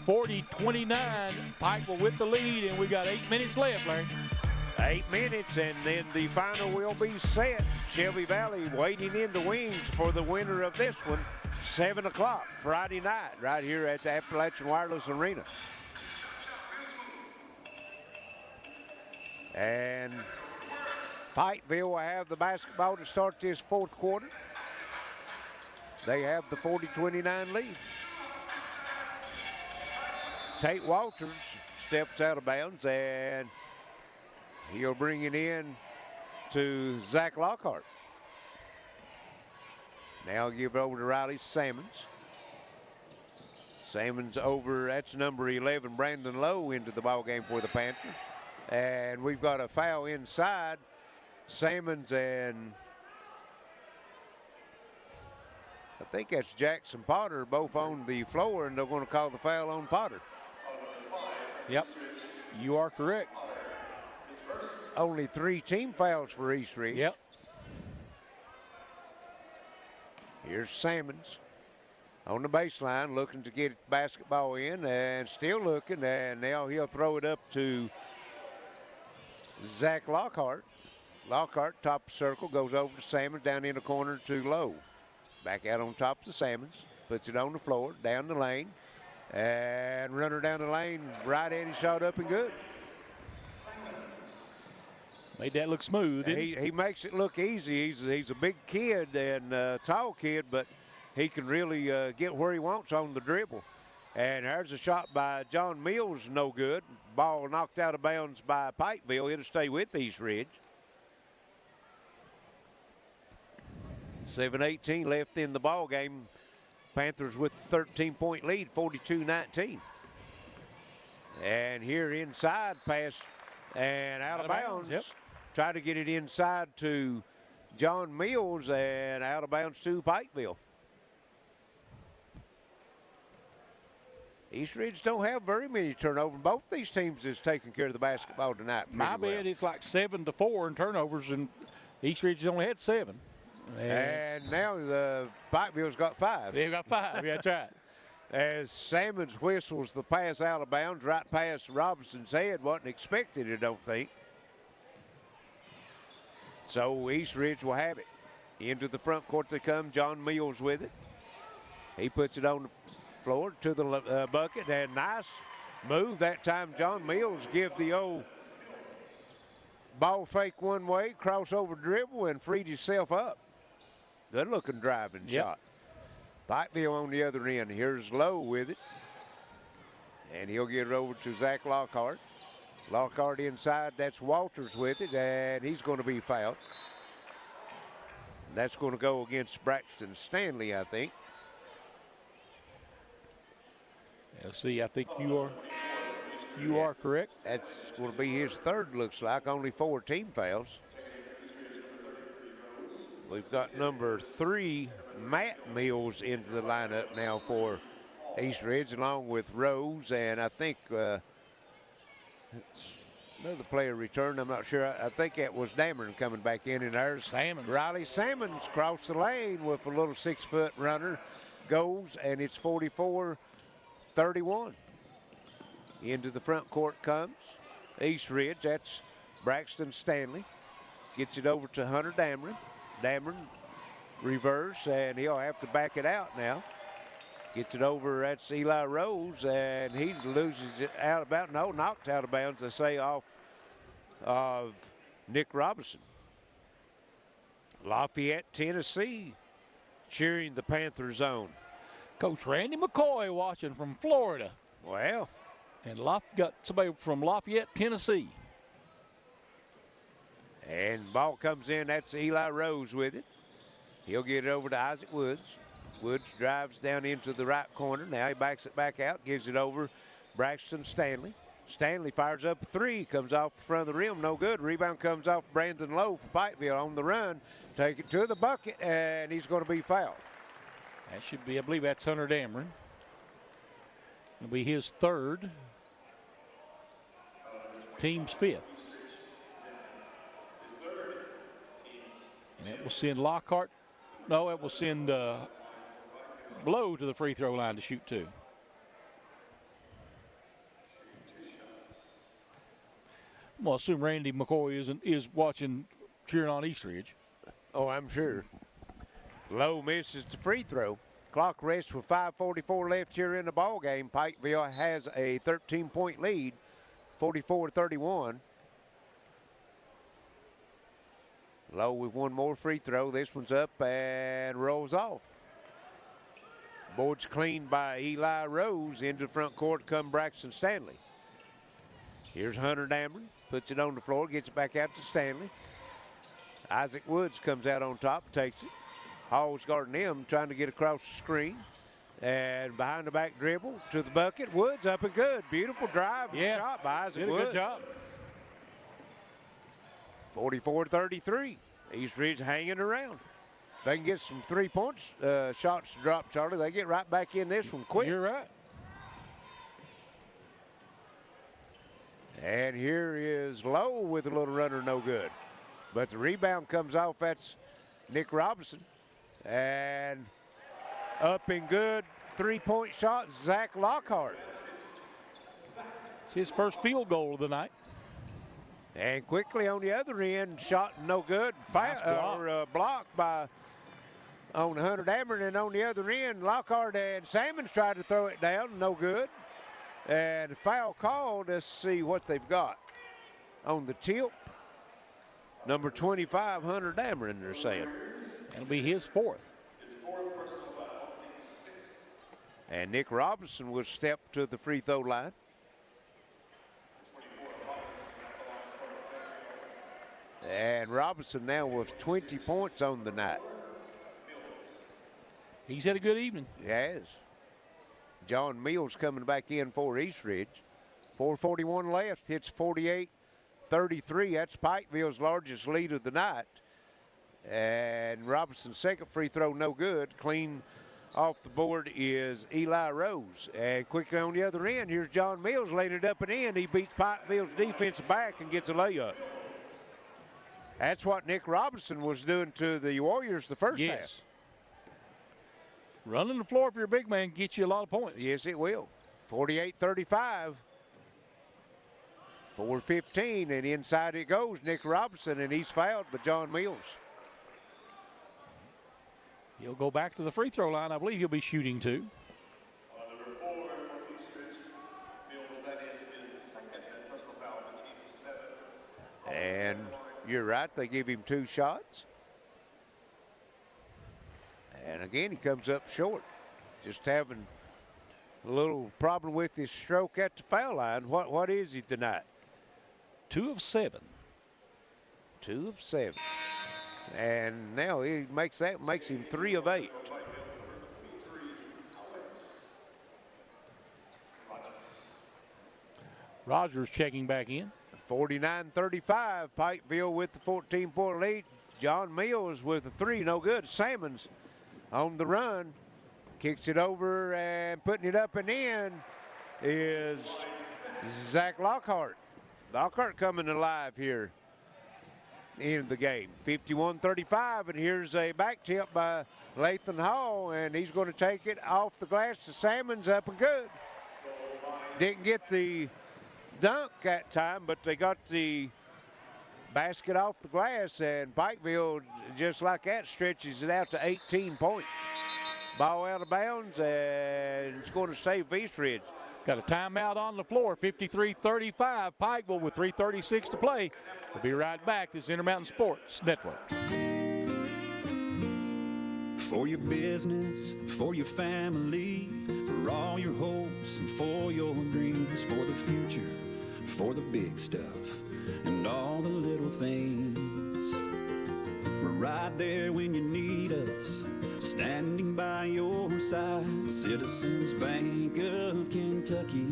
40-29, Pikeville with the lead, and we got 8 minutes left, Larry. 8 minutes, and then the final will be set. Shelby Valley waiting in the wings for the winner of this one, 7 o'clock Friday night, right here at the Appalachian Wireless Arena. And Pikeville will have the basketball to start this fourth quarter. They have the 40-29 lead. Tate Walters steps out of bounds, and he'll bring it in to Zach Lockhart. Now give it over to Riley Sammons. Sammons over, that's number 11, Brandon Lowe, into the ball game for the Panthers. And we've got a foul inside. Sammons and I think that's Jackson Potter both on the floor, and they're going to call the foul on Potter. Yep, you are correct. Only 3 team fouls for Eastridge. Yep. Here's Salmons on the baseline looking to get the basketball in and still looking, and now he'll throw it up to Zach Lockhart. Lockhart, top of the circle, goes over to Salmons, down in the corner to Lowe. Back out on top to Salmons, puts it on the floor, down the lane, and runner down the lane, right-handed shot up and good. Made that look smooth, didn't he? He makes it look easy. He's a big kid and a tall kid, but he can really get where he wants on the dribble. And there's a shot by John Mills, no good. Ball knocked out of bounds by Pikeville. It'll stay with East Ridge. 7:18 left in the ball game. Panthers with a 13-point lead, 42-19. And here inside, pass and out of bounds. Yep. Try to get it inside to John Mills and out of bounds to Pikeville. East Ridge don't have very many turnovers. Both these teams is taking care of the basketball tonight. My bet it's like 7-4 in turnovers, and East Ridge only had 7. And now the Pikeville's got 5. They've got 5, yeah, that's right. As Salmons whistles the pass out of bounds, right past Robinson's head. Wasn't expected, I don't think. So East Ridge will have it. Into the front court they come. John Mills with it. He puts it on the floor to the bucket, and nice move that time. John Mills give the old ball fake one way, crossover dribble, and freed himself up. Good looking driving shot. Pikeville on the other end. Here's Lowe with it. And he'll get it over to Zach Lockhart. Lockhart inside. That's Walters with it, and he's going to be fouled. That's going to go against Braxton Stanley, I think. Let's see, I think you are correct. That's going to be his third, looks like. Only 4 team fouls. We've got number 3, Matt Mills, into the lineup now for East Ridge, along with Rose, and I think another player returned. I'm not sure. I think it was Dameron coming back in, and there's Salmons. Riley Salmons crossed the lane with a little 6-foot runner, goes, and it's 44-31. Into the front court comes East Ridge. That's Braxton Stanley. Gets it over to Hunter Dameron. Dameron reverse, and he'll have to back it out now. Gets it over, that's Eli Rose, and he loses it out of bounds. No, knocked out of bounds, they say, off of Nick Robinson. Lafayette, Tennessee, cheering the Panthers on. Coach Randy McCoy watching from Florida. Well. And got somebody from Lafayette, Tennessee. And ball comes in. That's Eli Rose with it. He'll get it over to Isaac Woods. Woods drives down into the right corner. Now he backs it back out, gives it over Braxton Stanley. Stanley fires up a 3, comes off the front of the rim, no good. Rebound comes off Brandon Lowe for Pikeville on the run. Take it to the bucket, and he's going to be fouled. That should be, I believe that's Hunter Dameron. It'll be his 3rd. Team's 5th. And it will send Lockhart. No, it will send Lowe to the free throw line to shoot 2. I'm going to assume Randy McCoy is watching, cheering on East Ridge. Oh, I'm sure. Lowe misses the free throw. Clock rests with 5:44 left here in the ball game. Pikeville has a 13-point lead, 44-31. Lowe with one more free throw. This one's up and rolls off. Board's cleaned by Eli Rose. Into the front court come Braxton Stanley. Here's Hunter Dameron. Puts it on the floor, gets it back out to Stanley. Isaac Woods comes out on top, takes it. Hall's guarding him, trying to get across the screen. And behind the back dribble to the bucket. Woods up and good. Beautiful drive and shot by Isaac Woods. Good job. 44-33. East Ridge hanging around. They can get some 3-point shots to drop, Charlie. They get right back in this one quick. You're right. And here is Lowe with a little runner, no good. But the rebound comes off. That's Nick Robinson. And up and good, three-point shot, Zach Lockhart. It's his first field goal of the night. And quickly on the other end, shot no good. Blocked by on Hunter Dameron, and on the other end, Lockhart and Salmons tried to throw it down, no good. And foul called. Let's see what they've got on the tip. Number 25, Hunter Dameron, they're saying. It'll be his fourth. And Nick Robinson will step to the free throw line. And Robinson now with 20 points on the night. He's had a good evening. He has. John Mills coming back in for East Ridge. 4:41 left, hits 48-33. That's Pikeville's largest lead of the night. And Robinson's second free throw, no good. Clean off the board is Eli Rose. And quickly on the other end, here's John Mills laying it up and in. He beats Pikeville's defense back and gets a layup. That's what Nick Robinson was doing to the Warriors the first half. Running the floor for your big man gets you a lot of points. Yes, it will. 48-35. 4:15, and inside it goes Nick Robinson, and he's fouled by John Mills. He'll go back to the free throw line. I believe he'll be shooting too. And you're right, they give him 2 shots. And again, he comes up short. Just having a little problem with his stroke at the foul line. What is he tonight? 2 of 7. 2 of 7. And now he makes him 3 of 8. Rogers checking back in. 49-35, Pikeville with the 14-point lead. John Mills with a 3, no good. Salmons on the run, kicks it over and putting it up and in is Zach Lockhart. Lockhart coming alive here in the game. 51-35, and here's a back tip by Lathan Hall, and he's going to take it off the glass to Salmons, up and good. Didn't get the dunk that time, but they got the basket off the glass, and Pikeville, just like that, stretches it out to 18 points. Ball out of bounds, and it's going to stay East Ridge. Got a timeout on the floor, 53-35. Pikeville with 3:36 to play. We'll be right back. This is Intermountain Sports Network. For your business, for your family, for all your hopes and for your dreams, for the future, for the big stuff and all the little things. We're right there when you need us, standing by your side. Citizens Bank of Kentucky,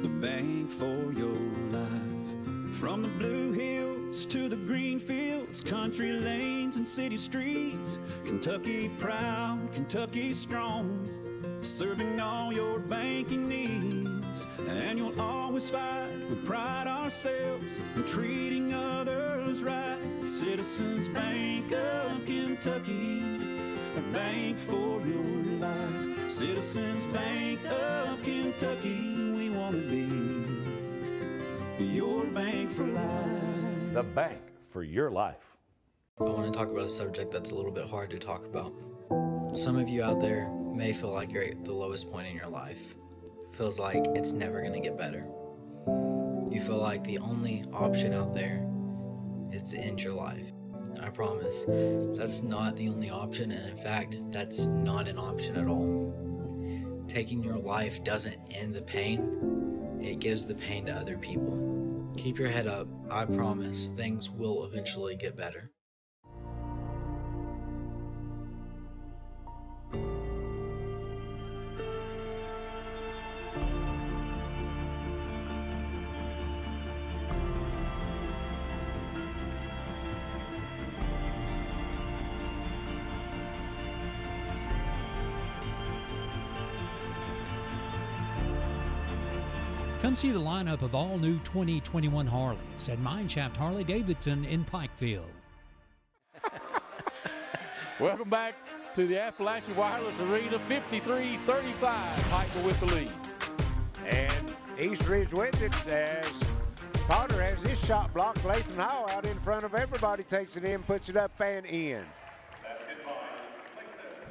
the bank for your life. From the blue hills to the green fields, country lanes and city streets, Kentucky proud, Kentucky strong, serving all your banking needs. And you'll always fight with pride ourselves and treating others right. Citizens Bank of Kentucky, a bank for your life. Citizens Bank of Kentucky, we want to be your bank for life. The bank for your life. I want to talk about a subject that's a little bit hard to talk about. Some of you out there may feel like you're at the lowest point in your life. Feels like it's never going to get better. You feel like the only option out there is to end your life. I promise, that's not the only option, and in fact, that's not an option at all. Taking your life doesn't end the pain, it gives the pain to other people. Keep your head up, I promise, things will eventually get better. Come see the lineup of all new 2021 Harleys at MineShaft Harley-Davidson in Pikeville. Welcome back to the Appalachian Wireless Arena, 53-35. Pikeville with the lead. And East Ridge with it as Potter has his shot blocked. Lathan Hall out in front of everybody, takes it in, puts it up and in.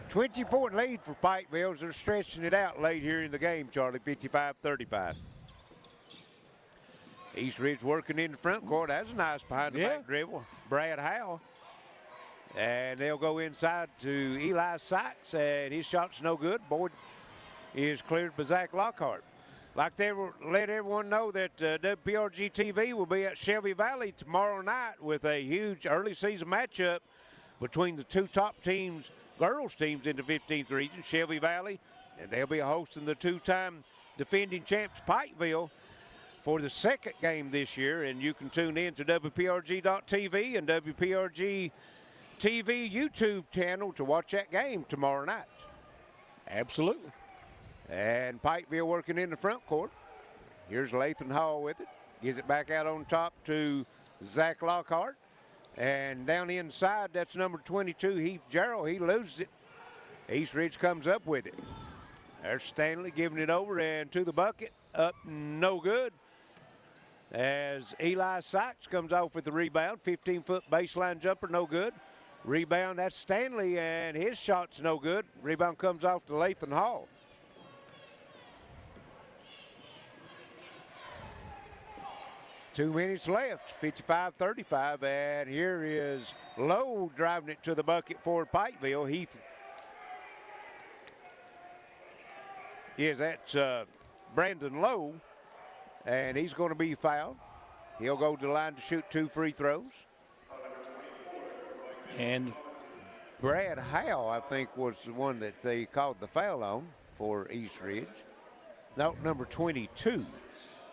20-point lead for Pikeville as they're stretching it out late here in the game, Charlie, 55-35. East Ridge working in the front court. That's a nice behind-the-back dribble. Brad Howell. And they'll go inside to Eli Sykes, and his shot's no good. Board is cleared by Zach Lockhart. Like they will let everyone know that WPRG TV will be at Shelby Valley tomorrow night with a huge early season matchup between the two top teams, girls teams in the 15th region, Shelby Valley, and they'll be hosting the two-time defending champs Pikeville for the second game this year. And you can tune in to WPRG.TV and WPRG TV YouTube channel to watch that game tomorrow night. Absolutely. And Pikeville working in the front court. Here's Lathan Hall with it. Gives it back out on top to Zach Lockhart. And down inside, that's number 22, Heath Jarrell. He loses it. East Ridge comes up with it. There's Stanley giving it over and to the bucket. Up, no good. As Eli Sykes comes off with the rebound. 15-foot baseline jumper, no good. Rebound, that's Stanley, and his shot's no good. Rebound comes off to Lathan Hall. 2 minutes left, 55-35, and here is Lowe driving it to the bucket for Pikeville. Heath. Yes, that's Brandon Lowe, and he's going to be fouled. He'll go to the line to shoot 2 free throws. And Brad Howell, I think, was the one that they called the foul on for East Ridge. No, number 22.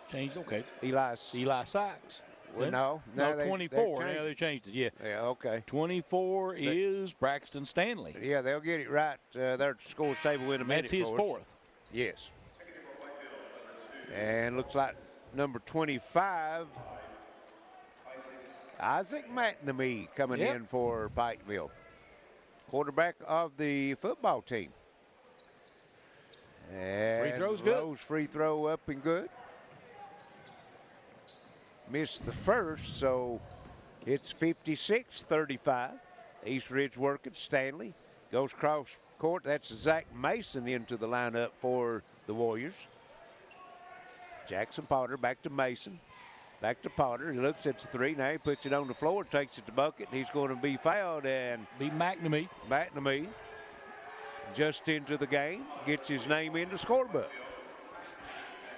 Changed, okay. Eli Sykes. Well, no, 24. Now they changed it, yeah. Yeah, okay. 24 is Braxton Stanley. Yeah, they'll get it right there at the scores table in a minute. That's his fourth. Yes. And looks like number 25, Isaac McNamee coming in for Pikeville. Quarterback of the football team. And free throw's good. Lowe's free throw up and good. Missed the first, so it's 56-35. East Ridge working. Stanley goes cross court. That's Zach Mason into the lineup for the Warriors. Jackson Potter back to Mason. Back to Potter. He looks at the three. Now he puts it on the floor, takes it to bucket. He's going to be fouled, and be McNamee. McNamee just into the game, gets his name in the scorebook.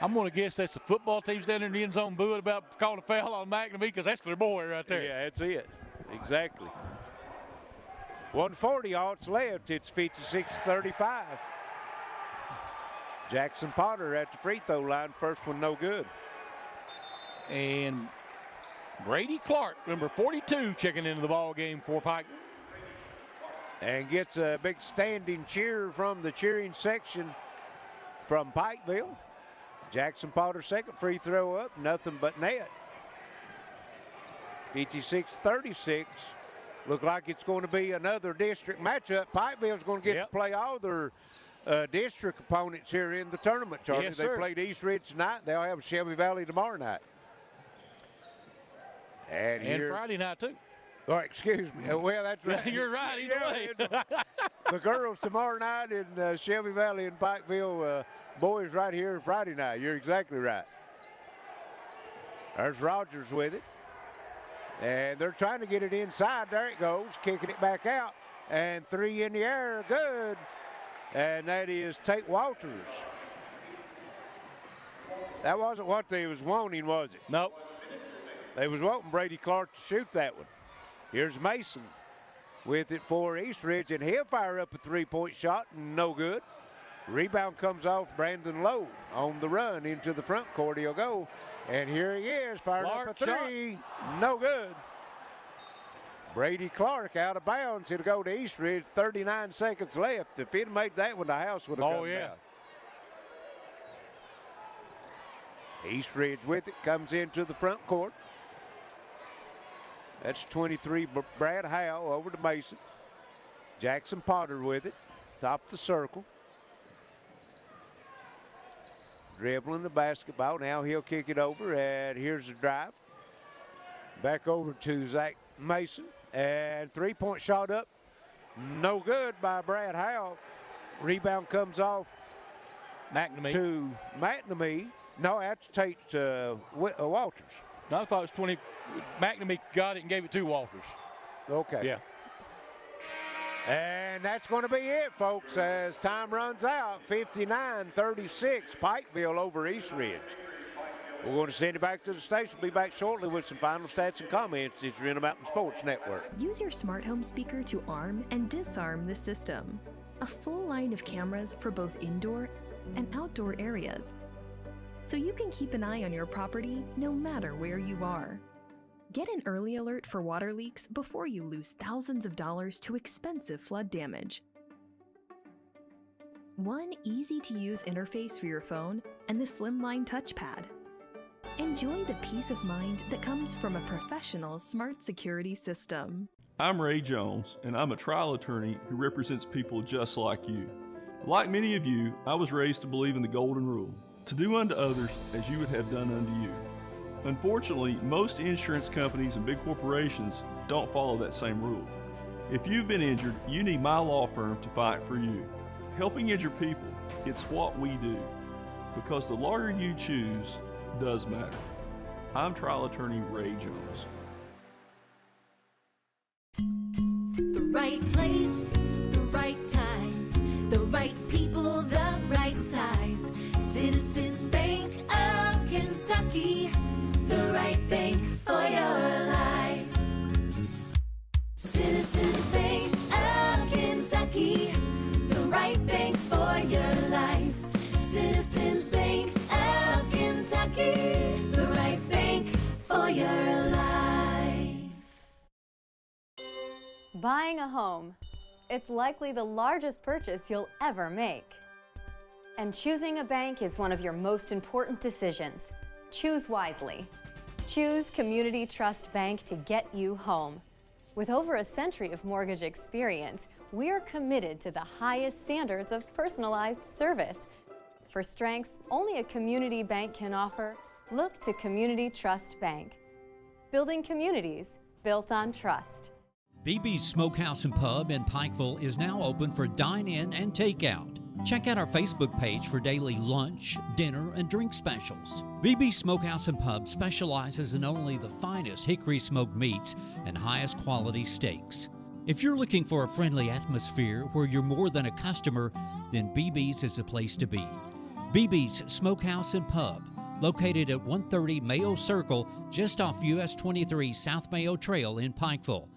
I'm going to guess that's the football team's down in the end zone booing about calling a foul on McNamee because that's their boy right there. Yeah, that's it. Exactly. 140 odds left. It's 56-35. Jackson Potter at the free throw line. First one no good. And Brady Clark, number 42, checking into the ball game for Pike. And gets a big standing cheer from the cheering section from Pikeville. Jackson Potter second free throw up, nothing but net. 56-36. Look like it's going to be another district matchup. Pikeville's going to get to play all their district opponents here in the tournament, Charlie. Yes, they sir. played East Ridge tonight. They'll have Shelby Valley tomorrow night. And Friday night, too. Oh, excuse me. Well, that's right. You're right, either way. The girls tomorrow night in Shelby Valley and Pikeville. Boys right here Friday night. You're exactly right. There's Rogers with it. And they're trying to get it inside. There it goes. Kicking it back out. And three in the air. Good. And that is Tate Walters. That wasn't what they was wanting, was it? Nope. They was wanting Brady Clark to shoot that one. Here's Mason with it for East Ridge, and he'll fire up a three-point shot, no good. Rebound comes off Brandon Lowe on the run into the front court. He'll go, and here he is, firing up a three, no good. Brady Clark out of bounds. It'll go to East Ridge, 39 seconds left. If he'd made that one, the house would have come down. East Ridge with it, comes into the front court. That's 23, Brad Howell over to Mason. Jackson Potter with it, top of the circle. Dribbling the basketball. Now he'll kick it over, and here's the drive. Back over to Zach Mason, and three-point shot up. No good by Brad Howe. Rebound comes off McNamee. To McNamee. No, that's Tate Walters. No, I thought it was 20. McNamee got it and gave it to Walters. Okay. Yeah. And that's going to be it, folks, as time runs out. 59-36, Pikeville over East Ridge. We're going to send it back to the station. We'll be back shortly with some final stats and comments. It's your Intermountain Sports Network. Use your smart home speaker to arm and disarm the system. A full line of cameras for both indoor and outdoor areas, so you can keep an eye on your property no matter where you are. Get an early alert for water leaks before you lose thousands of dollars to expensive flood damage. One easy-to-use interface for your phone and the slimline touchpad. Enjoy the peace of mind that comes from a professional smart security system. I'm Ray Jones, and I'm a trial attorney who represents people just like you. Like many of you, I was raised to believe in the golden rule, to do unto others as you would have done unto you. Unfortunately, most insurance companies and big corporations don't follow that same rule. If you've been injured, you need my law firm to fight for you. Helping injured people, it's what we do. Because the lawyer you choose does matter. I'm trial attorney Ray Jones. The right place, the right time, the right people, the right size. Citizens Bank of Kentucky, the right bank for your life. Citizens Bank of Kentucky, the right bank for your life. Citizens Bank of Kentucky, the right bank for your life. Buying a home. It's likely the largest purchase you'll ever make. And choosing a bank is one of your most important decisions. Choose wisely. Choose Community Trust Bank to get you home. With over a century of mortgage experience, we're committed to the highest standards of personalized service. For strengths only a community bank can offer, look to Community Trust Bank. Building communities built on trust. BB's Smokehouse and Pub in Pikeville is now open for dine-in and takeout. Check out our Facebook page for daily lunch, dinner, and drink specials. BB's Smokehouse and Pub specializes in only the finest hickory smoked meats and highest quality steaks. If you're looking for a friendly atmosphere where you're more than a customer, then BB's is the place to be. BB's Smokehouse and Pub, located at 130 Mayo Circle, just off US 23 South Mayo Trail in Pikeville.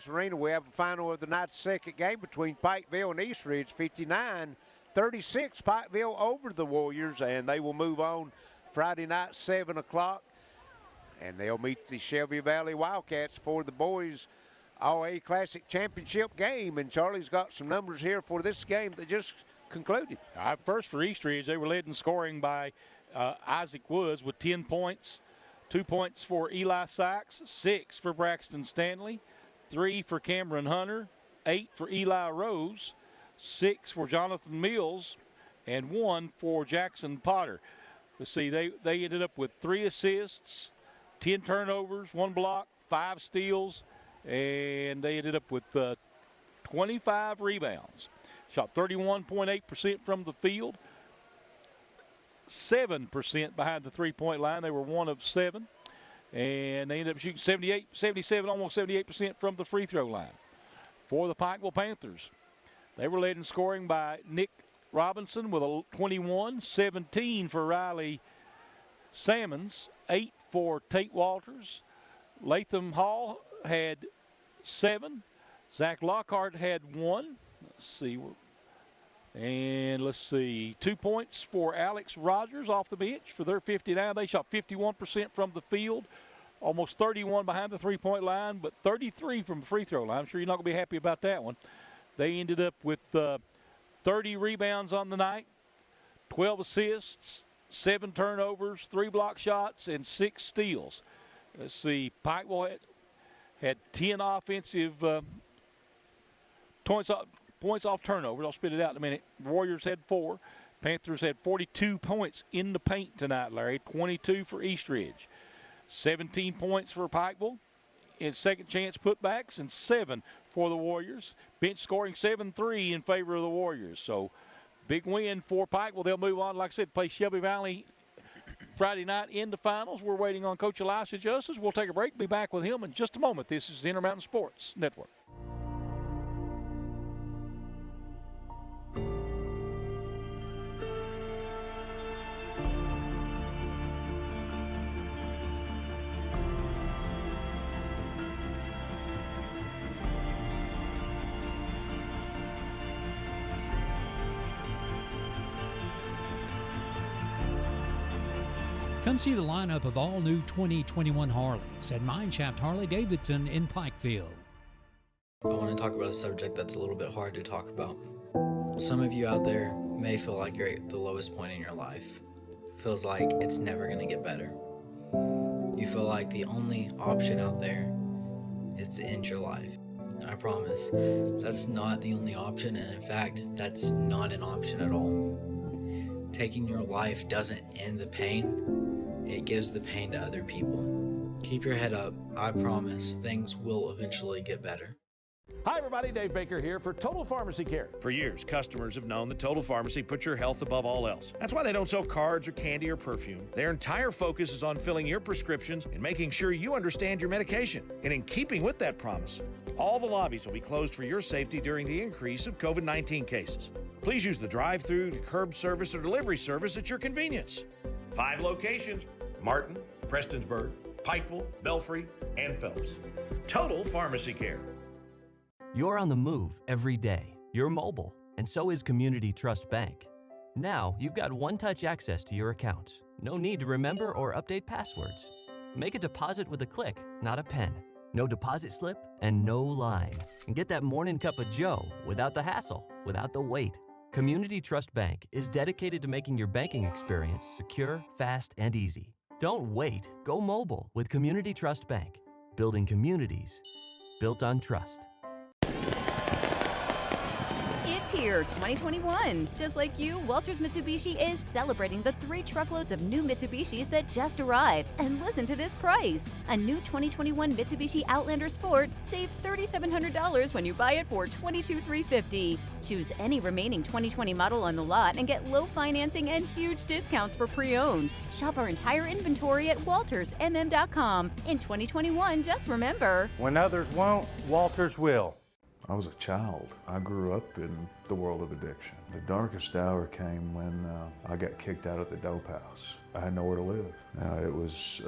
Arena, we have a final of the night's second game between Pikeville and East Ridge. 59-36, Pikeville over the Warriors, and they will move on Friday night, 7 o'clock. And they'll meet the Shelby Valley Wildcats for the boys All-A Classic Championship game. And Charlie's got some numbers here for this game that just concluded. First for East Ridge, they were led in scoring by Isaac Woods with 10 points. 2 points for Eli Sykes, 6 for Braxton Stanley, 3 for Cameron Hunter, 8 for Eli Rose, 6 for Jonathan Mills, and 1 for Jackson Potter. Let's see, they ended up with 3 assists, 10 turnovers, 1 block, 5 steals, and they ended up with 25 rebounds. Shot 31.8% from the field, 7% behind the three-point line. They were 1 of 7. And they ended up shooting 77, almost 78% from the free throw line. For the Pikeville Panthers, they were led in scoring by Nick Robinson with a 21, 17 for Riley Sammons, 8 for Tate Walters. Latham Hall had 7. Zach Lockhart had 1. Let's see, 2 points for Alex Rogers off the bench for their 59. They shot 51% from the field, almost 31 behind the three-point line, but 33 from the free throw line. I'm sure you're not going to be happy about that one. They ended up with 30 rebounds on the night, 12 assists, 7 turnovers, 3 block shots, and 6 steals. Let's see, Pikeville had 10 offensive Points off turnovers. I'll spit it out in a minute. Warriors had 4. Panthers had 42 points in the paint tonight, Larry. 22 for Eastridge. 17 points for Pikeville in second chance putbacks and 7 for the Warriors. Bench scoring 7-3 in favor of the Warriors. So big win for Pikeville. They'll move on, like I said, play Shelby Valley Friday night in the finals. We're waiting on Coach Elisha Justice. We'll take a break. Be back with him in just a moment. This is the Intermountain Sports Network. Come see the lineup of all new 2021 Harleys at MineShaft Harley-Davidson in Pikeville. I want to talk about a subject that's a little bit hard to talk about. Some of you out there may feel like you're at the lowest point in your life. Feels like it's never going to get better. You feel like the only option out there is to end your life. I promise, that's not the only option, and in fact, that's not an option at all. Taking your life doesn't end the pain. It gives the pain to other people. Keep your head up. I promise things will eventually get better. Hi everybody, Dave Baker here for Total Pharmacy Care. For years, customers have known that Total Pharmacy puts your health above all else. That's why they don't sell cards or candy or perfume. Their entire focus is on filling your prescriptions and making sure you understand your medication. And in keeping with that promise, all the lobbies will be closed for your safety during the increase of COVID-19 cases. Please use the drive-through, curb service, or delivery service at your convenience. 5 locations: Martin, Prestonsburg, Pikeville, Belfry, and Phelps. Total Pharmacy Care. You're on the move every day. You're mobile, and so is Community Trust Bank. Now, you've got one-touch access to your accounts. No need to remember or update passwords. Make a deposit with a click, not a pen. No deposit slip and no line. And get that morning cup of joe without the hassle, without the wait. Community Trust Bank is dedicated to making your banking experience secure, fast, and easy. Don't wait. Go mobile with Community Trust Bank. Building communities built on trust. It's here, 2021. Just like you, Walters Mitsubishi is celebrating the 3 truckloads of new Mitsubishis that just arrived. And listen to this price. A new 2021 Mitsubishi Outlander Sport, save $3,700 when you buy it for $22,350. Choose any remaining 2020 model on the lot and get low financing and huge discounts for pre-owned. Shop our entire inventory at waltersmm.com. In 2021, just remember, when others won't, Walters will. I was a child. I grew up in the world of addiction. The darkest hour came when I got kicked out of the dope house. I had nowhere to live. It was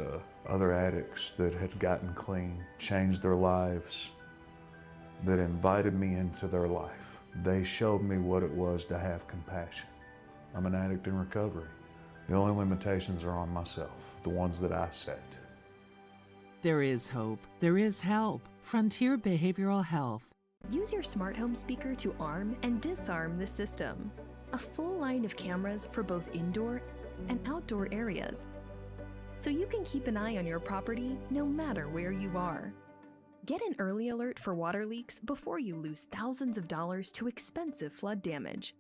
other addicts that had gotten clean, changed their lives, that invited me into their life. They showed me what it was to have compassion. I'm an addict in recovery. The only limitations are on myself, the ones that I set. There is hope. There is help. Frontier Behavioral Health. Use your smart home speaker to arm and disarm the system. A full line of cameras for both indoor and outdoor areas, so you can keep an eye on your property no matter where you are. Get an early alert for water leaks before you lose thousands of dollars to expensive flood damage.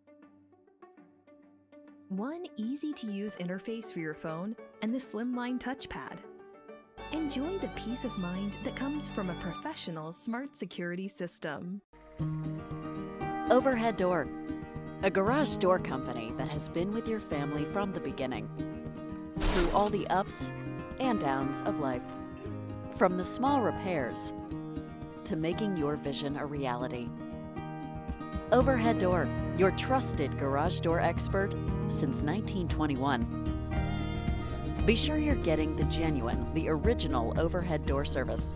One easy-to-use interface for your phone and the slimline touchpad. Enjoy the peace of mind that comes from a professional smart security system. Overhead Door, a garage door company that has been with your family from the beginning, through all the ups and downs of life. From the small repairs to making your vision a reality. Overhead Door, your trusted garage door expert since 1921. Be sure you're getting the genuine, the original overhead door service.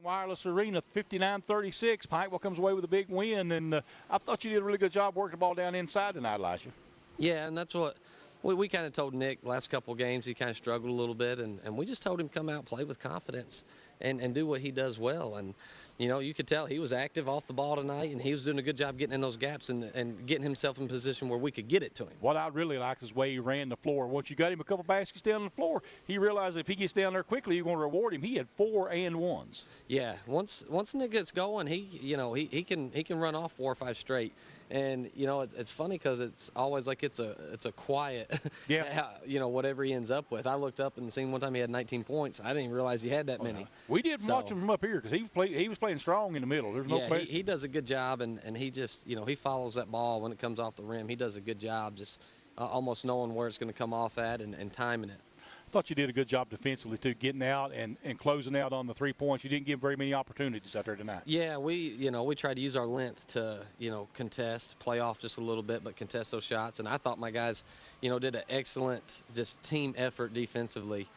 Wireless Arena, 59-36. Pikeville comes away with a big win, and I thought you did a really good job working the ball down inside tonight, Elisha. Yeah, and that's what we kind of told Nick last couple games. He kind of struggled a little bit, and we just told him come out and play with confidence. and do what he does well. And you know, you could tell he was active off the ball tonight, and he was doing a good job getting in those gaps and getting himself in position where we could get it to him. What I really like is the way he ran the floor. Once you got him a couple baskets down on the floor, he realized if he gets down there quickly, you're going to reward him. He had 4 and 1s. Yeah, once Nick gets going, he can run off 4 or 5 straight. And you know, it's funny because it's always like it's a quiet, you know, whatever he ends up with. I looked up and seen one time he had 19 points. I didn't even realize he had that many. We didn't watch him from up here because he was playing strong in the middle. There's no question. He does a good job, and he just, you know, he follows that ball when it comes off the rim. He does a good job just almost knowing where it's going to come off at and timing it. I thought you did a good job defensively too, getting out and closing out on the 3 points. You didn't give very many opportunities out there tonight. Yeah, we tried to use our length to, you know, contest, play off just a little bit, but contest those shots. And I thought my guys, you know, did an excellent just team effort defensively,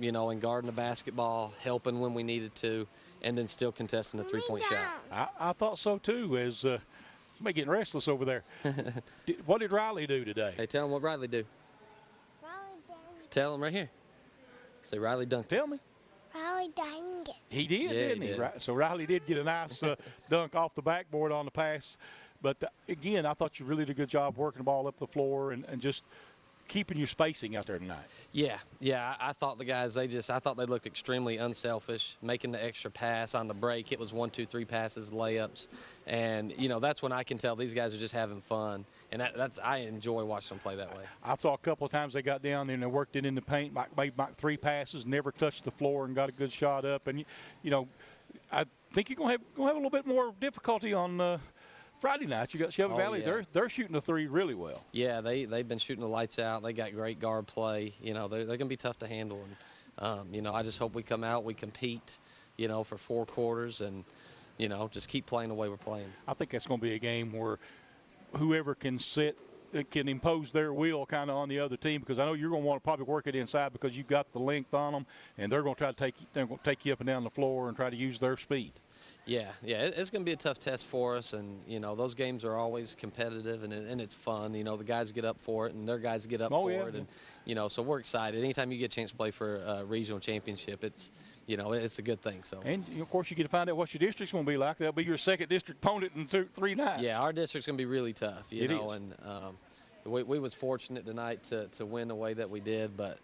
you know, in guarding the basketball, helping when we needed to, and then still contesting the 3-point shot. I thought so too. As somebody getting restless over there. What did Riley do today? Hey, tell him what Riley do. Tell him right here. Say Riley dunked. Tell me. Riley dunked. He did, Yeah, didn't he? did. Right. So Riley did get a nice dunk off the backboard on the pass. But again, I thought you really did a good job working the ball up the floor and just keeping your spacing out there tonight. Yeah. I thought the guys, I thought they looked extremely unselfish, making the extra pass on the break. It was 1, 2, 3 passes, layups. And, you know, that's when I can tell these guys are just having fun. And I enjoy watching them play that way. I thought a couple of times they got down there and they worked it in the paint, made 3 passes, never touched the floor and got a good shot up. And, you know, I think you're going to have a little bit more difficulty on Friday night. You got Shelby Valley. Yeah. They're shooting the 3 really well. Yeah, they've been shooting the lights out. They got great guard play. You know, they're going to be tough to handle. And, you know, I just hope we come out, we compete, you know, for 4 quarters and, you know, just keep playing the way we're playing. I think that's going to be a game where whoever can impose their will kind of on the other team, because I know you're going to want to probably work it inside because you've got the length on them, and they're going to try to take you up and down the floor and try to use their speed. Yeah, it's going to be a tough test for us, and, you know, those games are always competitive, and it's fun. You know, the guys get up for it, and their guys get up for it, and, you know, so we're excited. Anytime you get a chance to play for a regional championship, it's, you know, it's a good thing. So. And, of course, you get to find out what your district's going to be like. That'll be your second district opponent in 3 nights. Yeah, our district's going to be really tough, you know, is. and we was fortunate tonight to win the way that we did, but,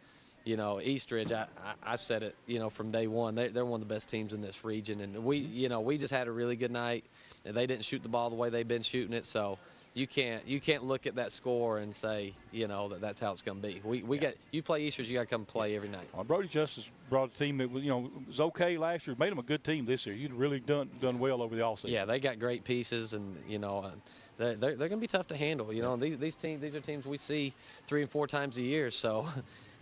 you know, Eastridge, I said it, you know, from day one, they're one of the best teams in this region, and we just had a really good night, and they didn't shoot the ball the way they've been shooting it, so you can't look at that score and say, you know, that's how it's going to be. You play Eastridge, you got to come play every night. Well, Brody Justice brought a team that was, you know, was okay last year, made them a good team this year. You've really done well over the offseason. Yeah, they got great pieces, and, you know, they're going to be tough to handle. You know, these are teams we see 3 and 4 times a year, so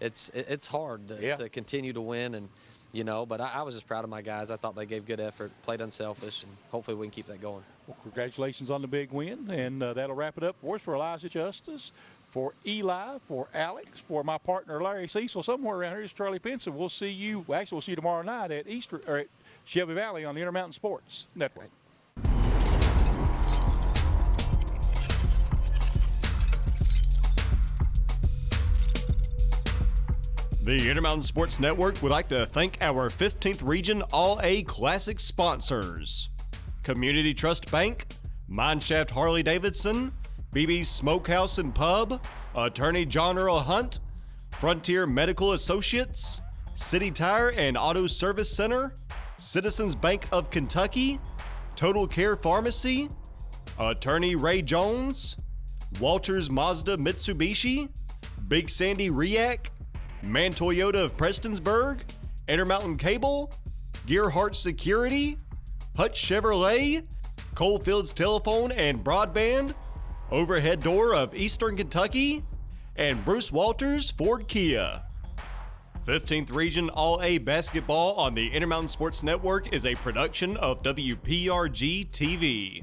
it's hard to continue to win, and, you know, but I was just proud of my guys. I thought they gave good effort, played unselfish, and hopefully we can keep that going. Well, congratulations on the big win, and that'll wrap it up for us. For Elijah Justice, for Eli, for Alex, for my partner Larry Cecil, somewhere around here is Charlie Pinson. We'll see you tomorrow night at Shelby Valley on the Intermountain Sports Network. The Intermountain Sports Network would like to thank our 15th Region All-A Classic sponsors: Community Trust Bank, MineShaft Harley-Davidson, BB's Smokehouse and Pub, Attorney John Earl Hunt, Frontier Medical Associates, City Tire and Auto Service Center, Citizens Bank of Kentucky, Total Care Pharmacy, Attorney Ray Jones, Walters Mazda Mitsubishi, Big Sandy RIAC, Mann Toyota of Prestonsburg, Intermountain Cable, Gearheart Security, Hutch Chevrolet, Coalfields Telephone and Broadband, Overhead Door of Eastern Kentucky, and Bruce Walters Ford Kia. 15th Region All-A Basketball on the Intermountain Sports Network is a production of WPRG TV.